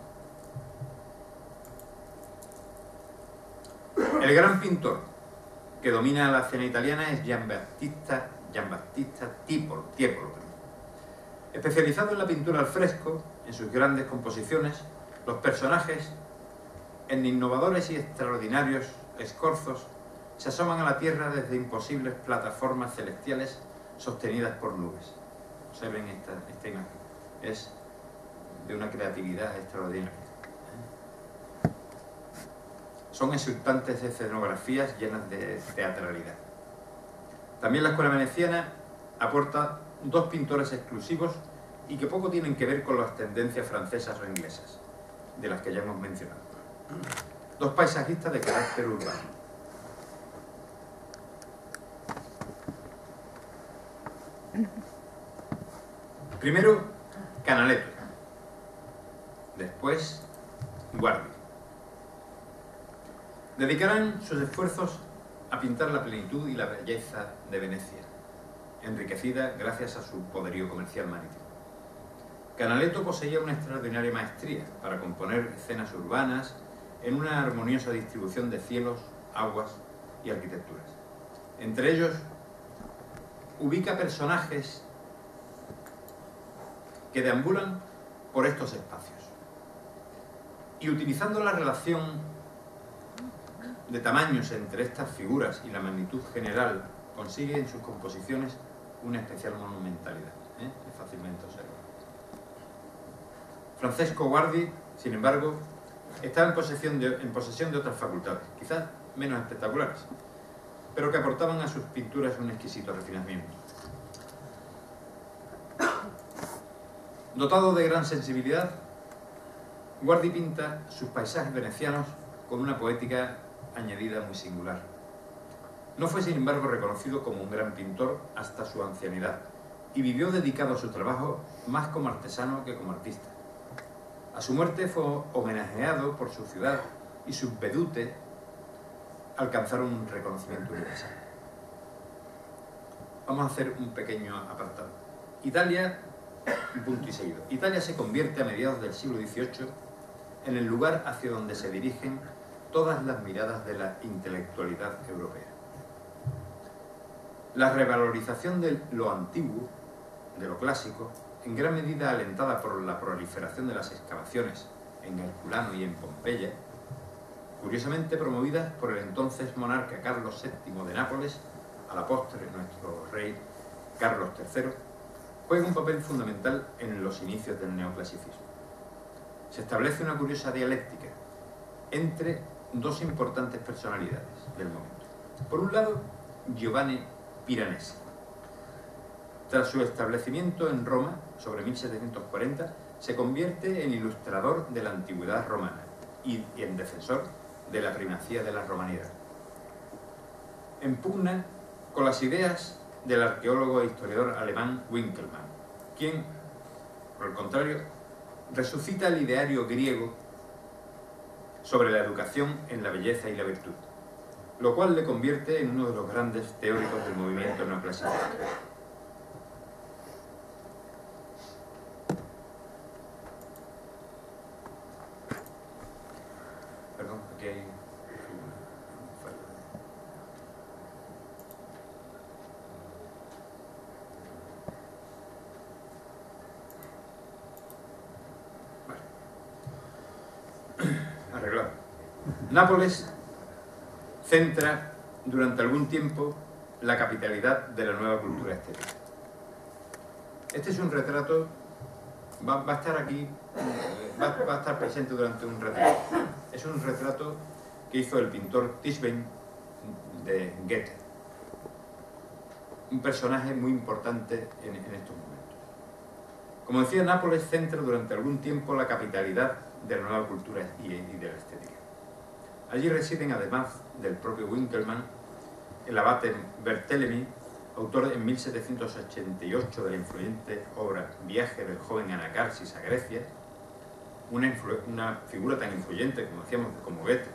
El gran pintor que domina la escena italiana es Giambattista Tiepolo. Especializado en la pintura al fresco, en sus grandes composiciones, los personajes, en innovadores y extraordinarios escorzos, se asoman a la tierra desde imposibles plataformas celestiales sostenidas por nubes. Observen esta imagen. Es de una creatividad extraordinaria. Son exultantes escenografías llenas de teatralidad. También la escuela veneciana aporta 2 pintores exclusivos y que poco tienen que ver con las tendencias francesas o inglesas, de las que ya hemos mencionado. 2 paisajistas de carácter urbano. Primero, Canaletto. Después, Guardi. Dedicarán sus esfuerzos a pintar la plenitud y la belleza de Venecia, enriquecida gracias a su poderío comercial marítimo. Canaletto poseía una extraordinaria maestría para componer escenas urbanas en una armoniosa distribución de cielos, aguas y arquitecturas. Entre ellos, ubica personajes que deambulan por estos espacios y, utilizando la relación de tamaños entre estas figuras y la magnitud general, consigue en sus composiciones una especial monumentalidad, es fácilmente observable. Francesco Guardi, sin embargo, estaba en posesión de otras facultades, quizás menos espectaculares, pero que aportaban a sus pinturas un exquisito refinamiento. Dotado de gran sensibilidad, Guardi pinta sus paisajes venecianos con una poética añadida muy singular. No fue, sin embargo, reconocido como un gran pintor hasta su ancianidad y vivió dedicado a su trabajo más como artesano que como artista. A su muerte fue homenajeado por su ciudad y sus vedute alcanzaron un reconocimiento universal. Vamos a hacer un pequeño apartado. Italia, un punto y seguido. Italia se convierte a mediados del siglo XVIII en el lugar hacia donde se dirigen todas las miradas de la intelectualidad europea. La revalorización de lo antiguo, de lo clásico, en gran medida alentada por la proliferación de las excavaciones en Herculano y en Pompeya, curiosamente promovidas por el entonces monarca Carlos VII de Nápoles, a la postre nuestro rey Carlos III, juega un papel fundamental en los inicios del neoclasicismo. Se establece una curiosa dialéctica entre 2 importantes personalidades del momento. Por un lado, Giovanni Piranesi. Tras su establecimiento en Roma, sobre 1740, se convierte en ilustrador de la antigüedad romana y en defensor de la primacía de la romanidad. En pugna con las ideas del arqueólogo e historiador alemán Winkelmann, quien, por el contrario, resucita el ideario griego sobre la educación en la belleza y la virtud, lo cual le convierte en uno de los grandes teóricos del movimiento neoclásico. Perdón, aquí hay una falta. Vale. arreglado. Nápoles centra durante algún tiempo la capitalidad de la nueva cultura estética. Este es un retrato, va a estar aquí, va a estar presente durante un retrato. Es un retrato que hizo el pintor Tischbein de Goethe, un personaje muy importante en estos momentos. Como decía, Nápoles centra durante algún tiempo la capitalidad de la nueva cultura y de la estética. Allí residen, además del propio Winkelmann, el abate Barthélemy, autor en 1788 de la influyente obra Viaje del joven Anacarsis a Grecia, una figura tan influyente, como decíamos, como Goethe,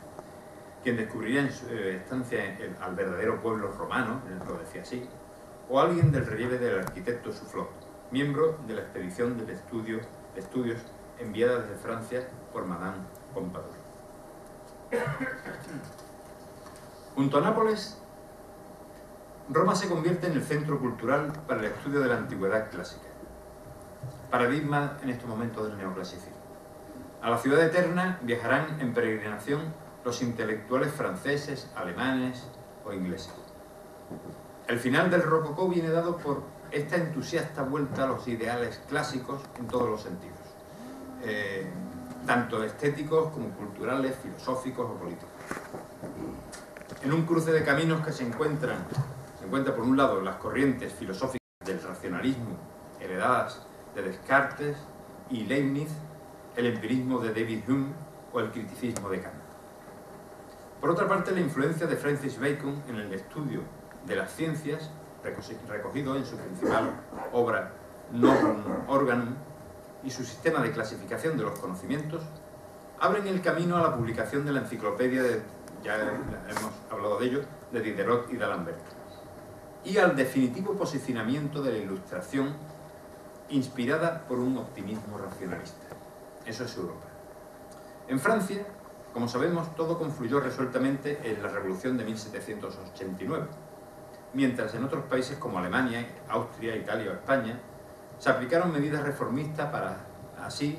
quien descubriría en su estancia al verdadero pueblo romano, lo decía así, o alguien del relieve del arquitecto Soufflot, miembro de la expedición de estudios enviada desde Francia por Madame Pompadour. Junto a Nápoles, Roma se convierte en el centro cultural para el estudio de la antigüedad clásica, paradigma en estos momentos del neoclasicismo. A la ciudad eterna viajarán en peregrinación los intelectuales franceses, alemanes o ingleses. El final del rococó viene dado por esta entusiasta vuelta a los ideales clásicos en todos los sentidos, tanto estéticos como culturales, filosóficos o políticos. En un cruce de caminos que se encuentra por un lado las corrientes filosóficas del racionalismo heredadas de Descartes y Leibniz, el empirismo de David Hume o el criticismo de Kant. Por otra parte, la influencia de Francis Bacon en el estudio de las ciencias, recogido en su principal obra Novum Organum, y su sistema de clasificación de los conocimientos, abren el camino a la publicación de la enciclopedia ya hemos hablado de ello, de Diderot y d'Alembert, y al definitivo posicionamiento de la Ilustración inspirada por un optimismo racionalista. Eso es Europa. En Francia, como sabemos, todo confluyó resueltamente en la Revolución de 1789, mientras en otros países como Alemania, Austria, Italia o España se aplicaron medidas reformistas para así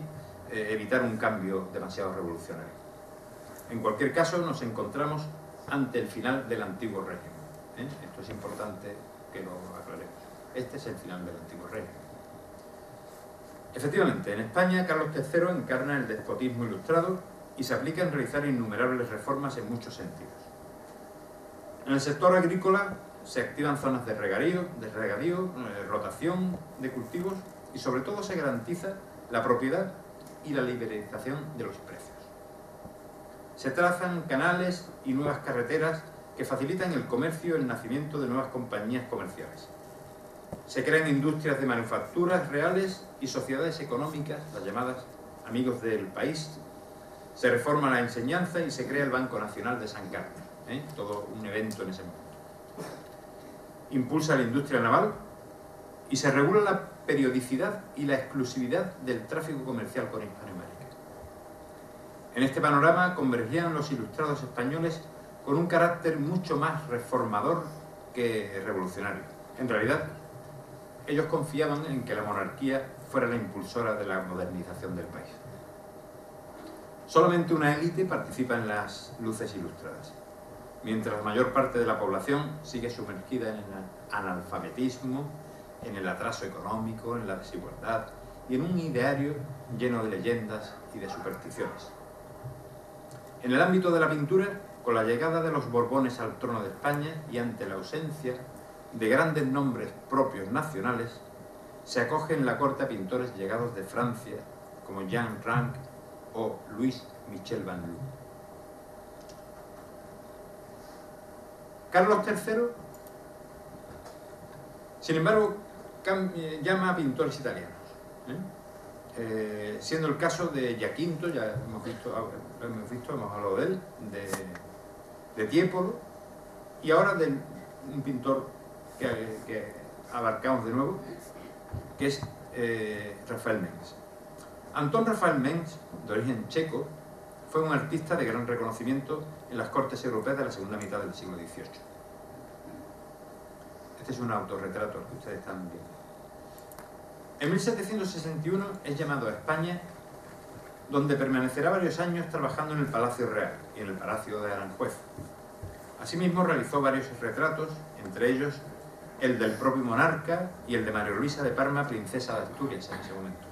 evitar un cambio demasiado revolucionario. En cualquier caso, nos encontramos ante el final del antiguo régimen. Esto es importante que lo aclaremos. Este es el final del antiguo régimen. Efectivamente, en España, Carlos III encarna el despotismo ilustrado y se aplica en realizar innumerables reformas en muchos sentidos. En el sector agrícola se activan zonas de regadío, rotación de cultivos y sobre todo se garantiza la propiedad y la liberalización de los precios. Se trazan canales y nuevas carreteras que facilitan el comercio y el nacimiento de nuevas compañías comerciales. Se crean industrias de manufacturas reales y sociedades económicas, las llamadas amigos del país. Se reforma la enseñanza y se crea el Banco Nacional de San Carlos. Todo un evento en ese momento. Impulsa la industria naval y se regula la periodicidad y la exclusividad del tráfico comercial con Hispanoamérica. En este panorama convergían los ilustrados españoles con un carácter mucho más reformador que revolucionario. En realidad, ellos confiaban en que la monarquía fuera la impulsora de la modernización del país. Solamente una élite participa en las luces ilustradas, mientras la mayor parte de la población sigue sumergida en el analfabetismo, en el atraso económico, en la desigualdad y en un ideario lleno de leyendas y de supersticiones. En el ámbito de la pintura, con la llegada de los Borbones al trono de España y ante la ausencia de grandes nombres propios nacionales, se acogen en la corte a pintores llegados de Francia, como Jean Ranc o Louis Michel Van Loo. Carlos III, sin embargo, llama a pintores italianos, siendo el caso de Giaquinto, ya hemos hablado de él, de Tiepolo, y ahora de un pintor que abarcamos de nuevo, que es Rafael Mengs. Anton Rafael Mengs, de origen checo, fue un artista de gran reconocimiento en las cortes europeas de la segunda mitad del siglo XVIII. Este es un autorretrato que ustedes están viendo. En 1761 es llamado a España donde permanecerá varios años trabajando en el Palacio Real y en el Palacio de Aranjuez. Asimismo realizó varios retratos, entre ellos el del propio monarca y el de María Luisa de Parma, princesa de Asturias en ese momento.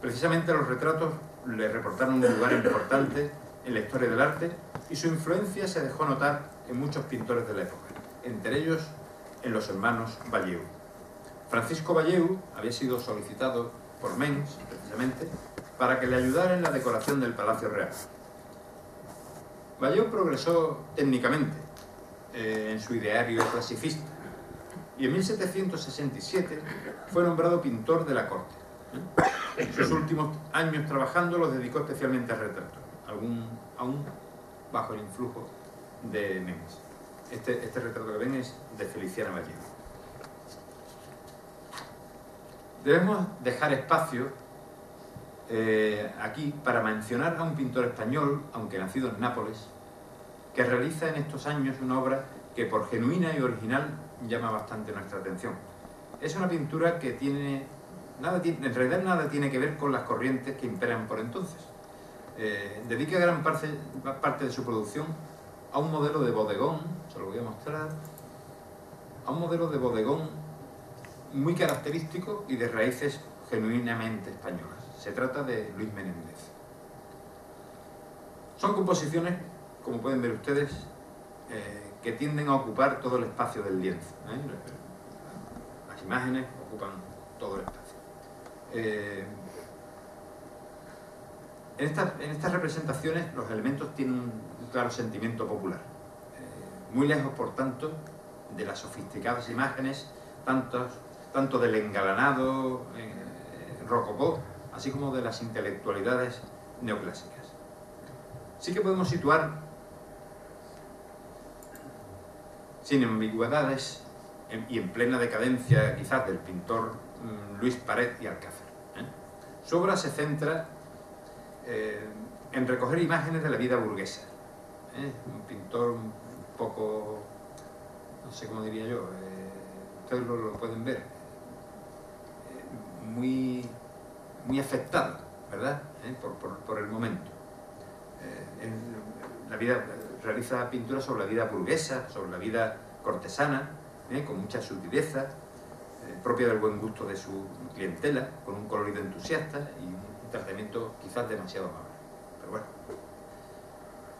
Precisamente los retratos le reportaron un lugar importante en la historia del arte y su influencia se dejó notar en muchos pintores de la época, entre ellos en los hermanos Balleu. Francisco Balleu había sido solicitado por Mengs, precisamente, para que le ayudara en la decoración del Palacio Real. Balleu progresó técnicamente en su ideario clasicista y en 1767 fue nombrado pintor de la corte. Sus últimos años trabajando los dedicó especialmente al retrato, aún bajo el influjo de Mengs. Este retrato que ven es de Feliciana Balleu. Debemos dejar espacio aquí para mencionar a un pintor español, aunque nacido en Nápoles, que realiza en estos años una obra que por genuina y original llama bastante nuestra atención. Es una pintura que en realidad nada tiene que ver con las corrientes que imperan por entonces. Dedica gran parte de su producción a un modelo de bodegón, se lo voy a mostrar, a un modelo de bodegón muy característico y de raíces genuinamente españolas. Se trata de Luis Menéndez. Son composiciones, como pueden ver ustedes, que tienden a ocupar todo el espacio del lienzo. Las imágenes ocupan todo el espacio. En estas representaciones los elementos tienen un claro sentimiento popular, muy lejos, por tanto, de las sofisticadas imágenes, tanto del engalanado rococó, así como de las intelectualidades neoclásicas. Sí que podemos situar, sin ambigüedades y en plena decadencia quizás del pintor Luis Paret y Alcázar. Su obra se centra en recoger imágenes de la vida burguesa. Un pintor un poco, no sé cómo diría yo, ustedes lo pueden ver, muy afectado, ¿verdad? Por el momento. Realiza pinturas sobre la vida burguesa, sobre la vida cortesana, con mucha sutileza, propia del buen gusto de su clientela, con un colorido entusiasta y un tratamiento quizás demasiado amable. Pero bueno.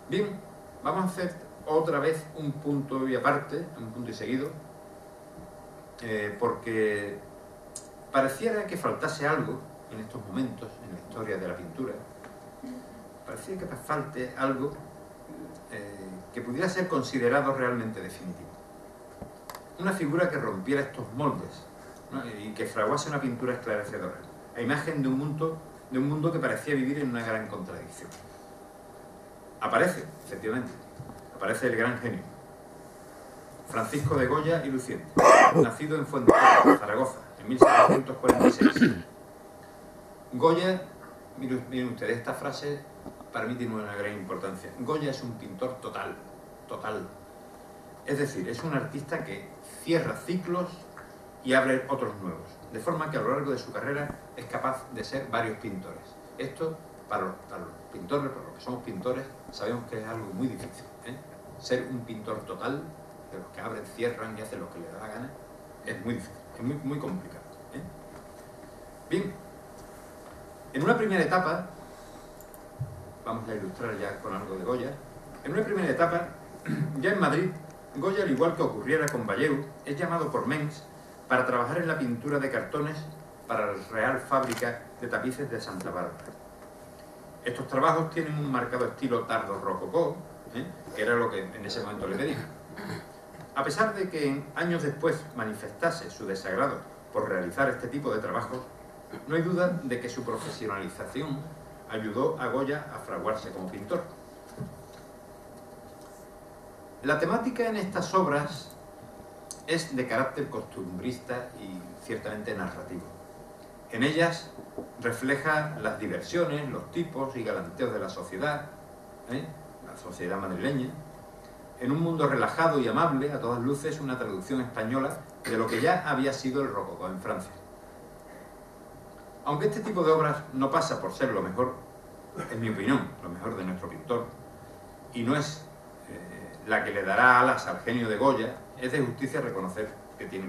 Bien, vamos a hacer otra vez un punto y aparte, un punto y seguido, porque pareciera que faltase algo en estos momentos, en la historia de la pintura, pareciera que falte algo que pudiera ser considerado realmente definitivo. Una figura que rompiera estos moldes, ¿no? Y que fraguase una pintura esclarecedora, a imagen de un mundo que parecía vivir en una gran contradicción. Aparece, efectivamente, aparece el gran genio, Francisco de Goya y Luciente, nacido en Fuentealba, Zaragoza, en 1746. Goya, miren ustedes, esta frase para mí tiene una gran importancia. Goya es un pintor total. Es decir, es un artista que cierra ciclos y abre otros nuevos, de forma que a lo largo de su carrera es capaz de ser varios pintores. Esto, para los pintores, para los que somos pintores, sabemos que es algo muy difícil. Ser un pintor total, de los que abren, cierran y hacen lo que les da la gana, es muy difícil, es muy complicado. Bien, en una primera etapa, vamos a ilustrar ya con algo de Goya, en una primera etapa, ya en Madrid, Goya, al igual que ocurriera con Balleu, es llamado por Mengs para trabajar en la pintura de cartones para la Real Fábrica de Tapices de Santa Bárbara. Estos trabajos tienen un marcado estilo tardo-rococó, que era lo que en ese momento le pedían. A pesar de que años después manifestase su desagrado por realizar este tipo de trabajos, no hay duda de que su profesionalización ayudó a Goya a fraguarse como pintor. La temática en estas obras es de carácter costumbrista y ciertamente narrativo. En ellas refleja las diversiones, los tipos y galanteos de la sociedad madrileña. En un mundo relajado y amable, a todas luces, una traducción española de lo que ya había sido el rococó en Francia. Aunque este tipo de obras no pasa por ser lo mejor, en mi opinión, lo mejor de nuestro pintor, y no es la que le dará alas al genio de Goya, es de justicia reconocer que tiene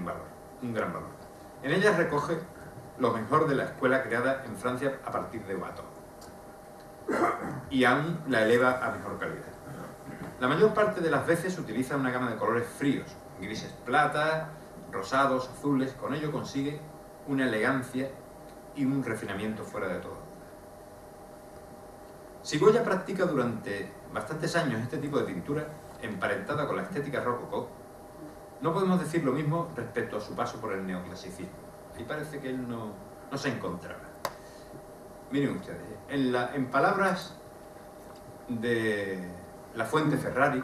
un gran valor. En ella recoge lo mejor de la escuela creada en Francia a partir de Watteau, y aún la eleva a mejor calidad. La mayor parte de las veces utiliza una gama de colores fríos, grises plata, rosados, azules. Con ello consigue una elegancia y un refinamiento fuera de todo. Si Goya practica durante bastantes años este tipo de pintura, emparentada con la estética rococó, no podemos decir lo mismo respecto a su paso por el neoclasicismo. Ahí parece que él no se encontraba. Miren ustedes, en palabras de La Fuente Ferrari,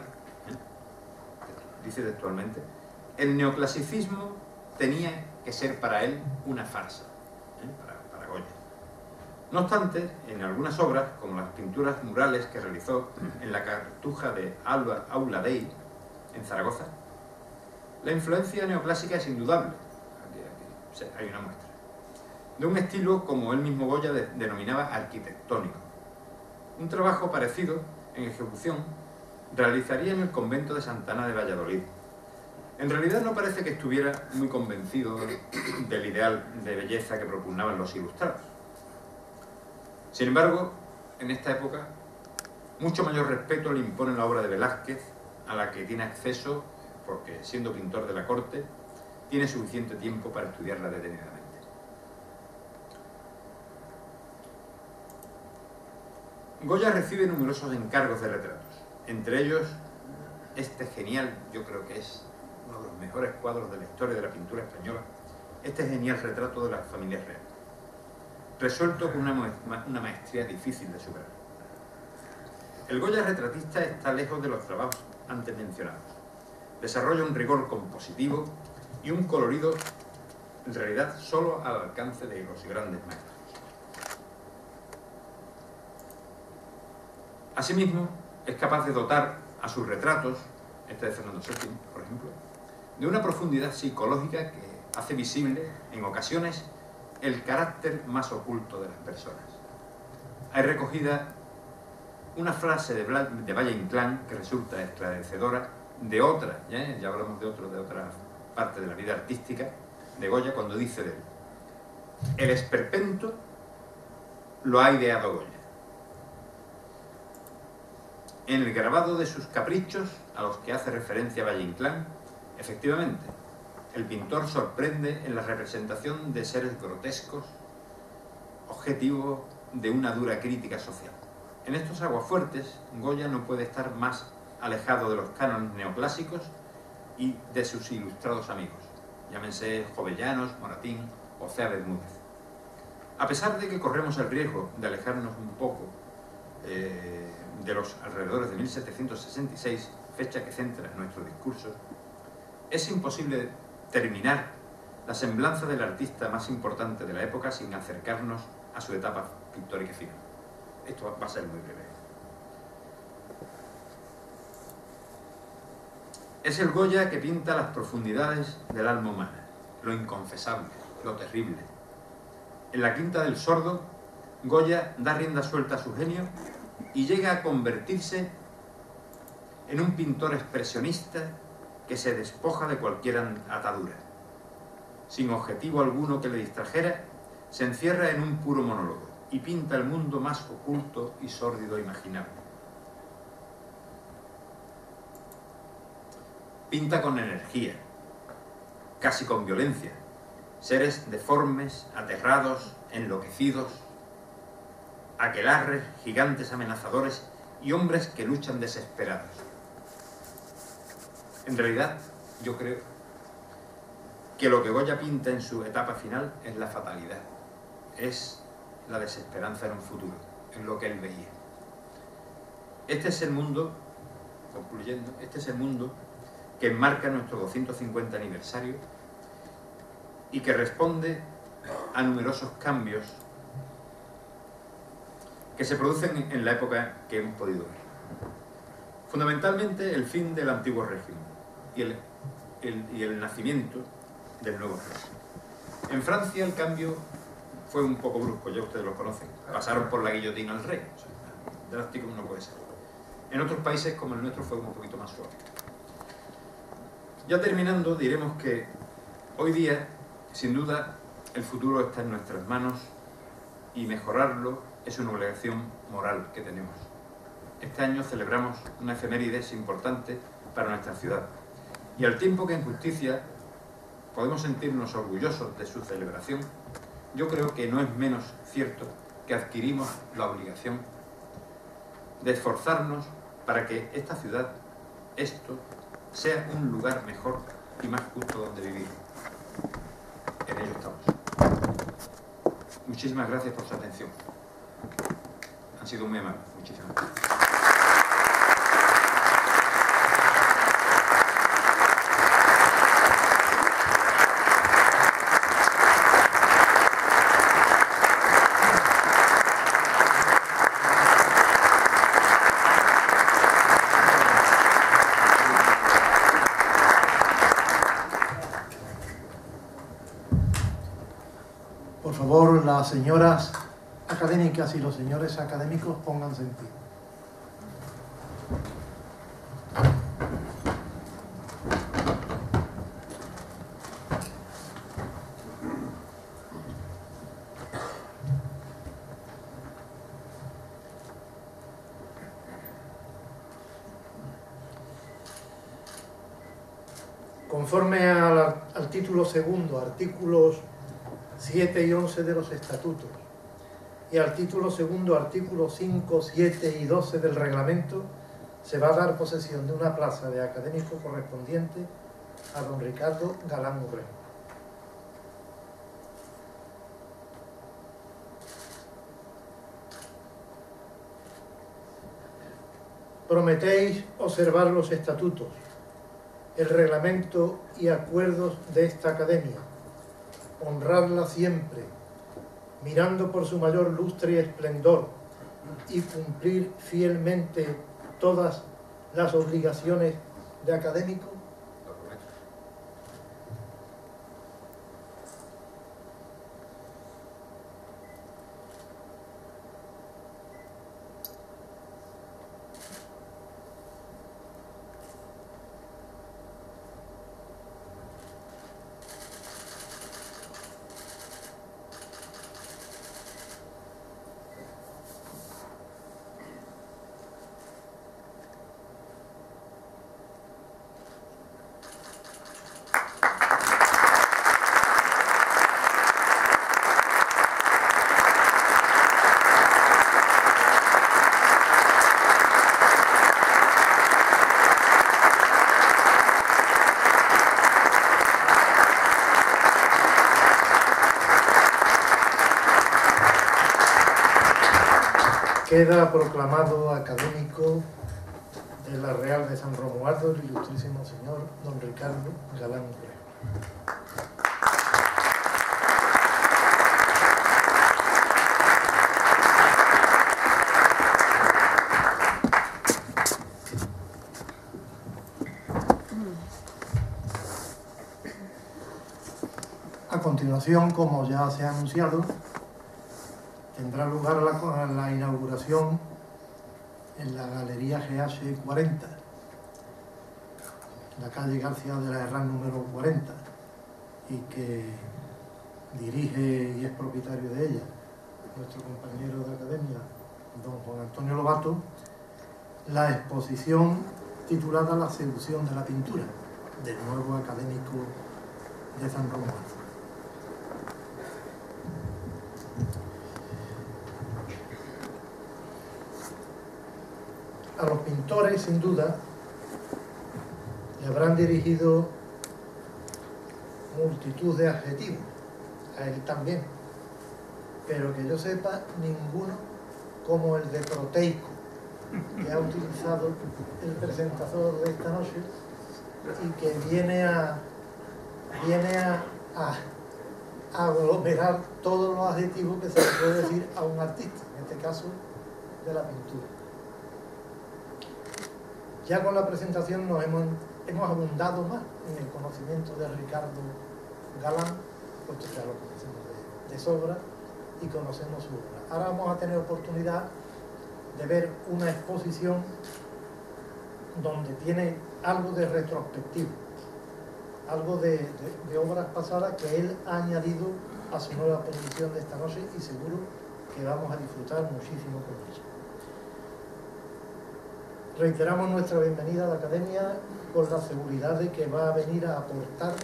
dice textualmente, el neoclasicismo tenía que ser para él una farsa, para Goya. No obstante, en algunas obras, como las pinturas murales que realizó en la Cartuja de Aula Dei, en Zaragoza, la influencia neoclásica es indudable. Aquí hay una muestra. De un estilo, como él mismo Goya denominaba, arquitectónico. Un trabajo parecido, en ejecución, realizaría en el convento de Santa Ana de Valladolid. En realidad no parece que estuviera muy convencido del ideal de belleza que propugnaban los ilustrados. Sin embargo, en esta época, mucho mayor respeto le impone la obra de Velázquez, a la que tiene acceso porque, siendo pintor de la corte, tiene suficiente tiempo para estudiarla detenidamente. Goya recibe numerosos encargos de retratos, entre ellos este genial, yo creo que es uno de los mejores cuadros de la historia de la pintura española, este genial retrato de las familias reales, resuelto con una maestría difícil de superar. El Goya retratista está lejos de los trabajos antes mencionados. Desarrolla un rigor compositivo y un colorido, en realidad, solo al alcance de los grandes maestros. Asimismo, es capaz de dotar a sus retratos, este de Fernando VII, por ejemplo, de una profundidad psicológica que hace visible, en ocasiones, el carácter más oculto de las personas. Hay recogida una frase de Valle Inclán que resulta esclarecedora de otra, ya hablamos de otra parte de la vida artística de Goya, cuando dice de él: el esperpento lo ha ideado Goya. En el grabado de sus caprichos, a los que hace referencia Valle Inclán, efectivamente, el pintor sorprende en la representación de seres grotescos, objetivo de una dura crítica social. En estos aguafuertes, Goya no puede estar más alejado de los cánones neoclásicos y de sus ilustrados amigos, llámense Jovellanos, Moratín o Cea Bermúdez. A pesar de que corremos el riesgo de alejarnos un poco de los alrededores de 1766, fecha que centra nuestro discurso, es imposible terminar la semblanza del artista más importante de la época sin acercarnos a su etapa pictórica final. Esto va a ser muy breve. Es el Goya que pinta las profundidades del alma humana, lo inconfesable, lo terrible. En la Quinta del Sordo, Goya da rienda suelta a su genio y llega a convertirse en un pintor expresionista que se despoja de cualquier atadura. Sin objetivo alguno que le distrajera, se encierra en un puro monólogo y pinta el mundo más oculto y sórdido imaginable. Pinta con energía, casi con violencia, seres deformes, aterrados, enloquecidos, aquelarres, gigantes amenazadores y hombres que luchan desesperados. En realidad, yo creo que lo que Goya pinta en su etapa final es la fatalidad, es la desesperanza en un futuro, en lo que él veía. Este es el mundo, concluyendo, este es el mundo que enmarca nuestro 250 aniversario y que responde a numerosos cambios que se producen en la época que hemos podido ver. Fundamentalmente el fin del antiguo régimen y el nacimiento del nuevo régimen. En Francia el cambio fue un poco brusco, ya ustedes lo conocen. Pasaron por la guillotina al rey. O sea, drástico no puede ser. En otros países como el nuestro fue un poquito más suave. Ya terminando, diremos que hoy día, sin duda, el futuro está en nuestras manos y mejorarlo es una obligación moral que tenemos. Este año celebramos una efemérides importante para nuestra ciudad y al tiempo que en justicia podemos sentirnos orgullosos de su celebración, yo creo que no es menos cierto que adquirimos la obligación de esforzarnos para que esta ciudad, esto, sea un lugar mejor y más justo donde vivir. En ello estamos. Muchísimas gracias por su atención. Han sido muy amables. Muchísimas gracias. Por favor, las señoras académicas y los señores académicos pónganse en pie. Conforme al título segundo, artículos 7 y 11 de los estatutos, y al título segundo, artículos 5, 7 y 12 del reglamento, se va a dar posesión de una plaza de académico correspondiente a don Ricardo Galán Urrego. Prometéis observar los estatutos, el reglamento y acuerdos de esta academia, honrarla siempre, mirando por su mayor lustre y esplendor, y cumplir fielmente todas las obligaciones de académico. Queda proclamado académico de la Real de San Romualdo el ilustrísimo señor don Ricardo Galán Urrego. A continuación, como ya se ha anunciado, tendrá lugar la inauguración en la Galería GH 40, en la calle García de la Herrán número 40, y que dirige y es propietario de ella nuestro compañero de academia, don Juan Antonio Lobato, la exposición titulada La seducción de la pintura, del nuevo académico de San Romualdo. A los pintores, sin duda, le habrán dirigido multitud de adjetivos, a él también, pero que yo sepa, ninguno como el de proteico, que ha utilizado el presentador de esta noche y que viene a aglomerar todos los adjetivos que se le puede decir a un artista, en este caso de la pintura. Ya con la presentación nos hemos abundado más en el conocimiento de Ricardo Galán, puesto que ya lo conocemos de sobra, y conocemos su obra. Ahora vamos a tener oportunidad de ver una exposición donde tiene algo de retrospectivo, algo de obras pasadas que él ha añadido a su nueva producción de esta noche, y seguro que vamos a disfrutar muchísimo con ella. Reiteramos nuestra bienvenida a la Academia con la seguridad de que va a venir a aportar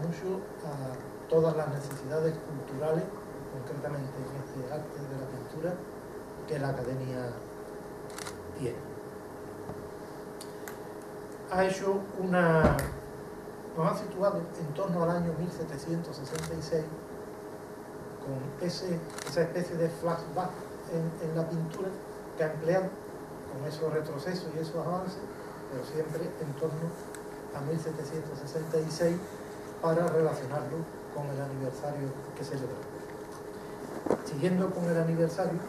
mucho a todas las necesidades culturales, concretamente en este arte de la pintura, que la Academia tiene. Nos ha situado en torno al año 1766 con esa especie de flashback en la pintura que ha empleado, con esos retrocesos y esos avances, pero siempre en torno a 1766 para relacionarlo con el aniversario que celebramos. Siguiendo con el aniversario,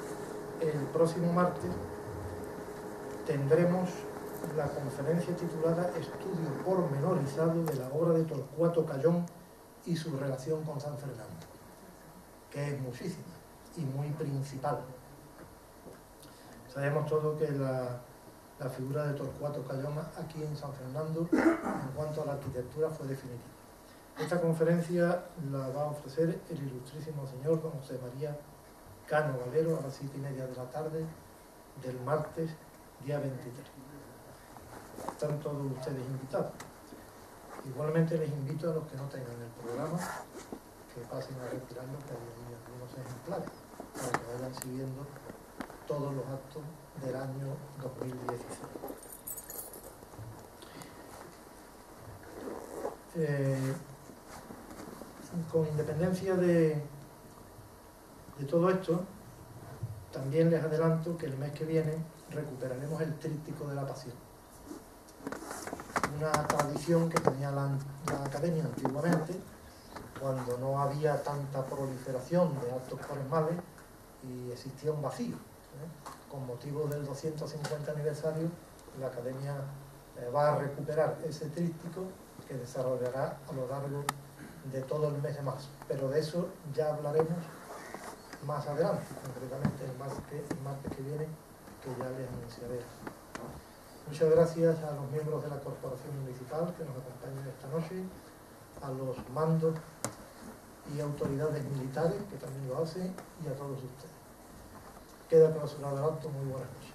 el próximo martes tendremos la conferencia titulada Estudio pormenorizado de la obra de Torcuato Cayón y su relación con San Fernando, que es muchísima y muy principal. Sabemos todos que la figura de Torcuato Cayón aquí en San Fernando, en cuanto a la arquitectura, fue definitiva. Esta conferencia la va a ofrecer el ilustrísimo señor don José María Cano Valero a las 7:30 de la tarde del martes, día 23. Están todos ustedes invitados. Igualmente les invito a los que no tengan el programa que pasen a retirarlo, que hay algunos ejemplares, para que vayan siguiendo todos los actos del año 2016. Con independencia de todo esto, también les adelanto que el mes que viene recuperaremos el tríptico de la Pasión, una tradición que tenía la Academia antiguamente, cuando no había tanta proliferación de actos cuaresmales y existía un vacío. Con motivo del 250 aniversario, la Academia va a recuperar ese tríptico que desarrollará a lo largo de todo el mes de marzo, pero de eso ya hablaremos más adelante, concretamente el martes que viene, que ya les anunciaré. Muchas gracias a los miembros de la Corporación Municipal que nos acompañan esta noche, a los mandos y autoridades militares que también lo hacen, y a todos ustedes. Queda clausurado el acto. Muy buenas noches.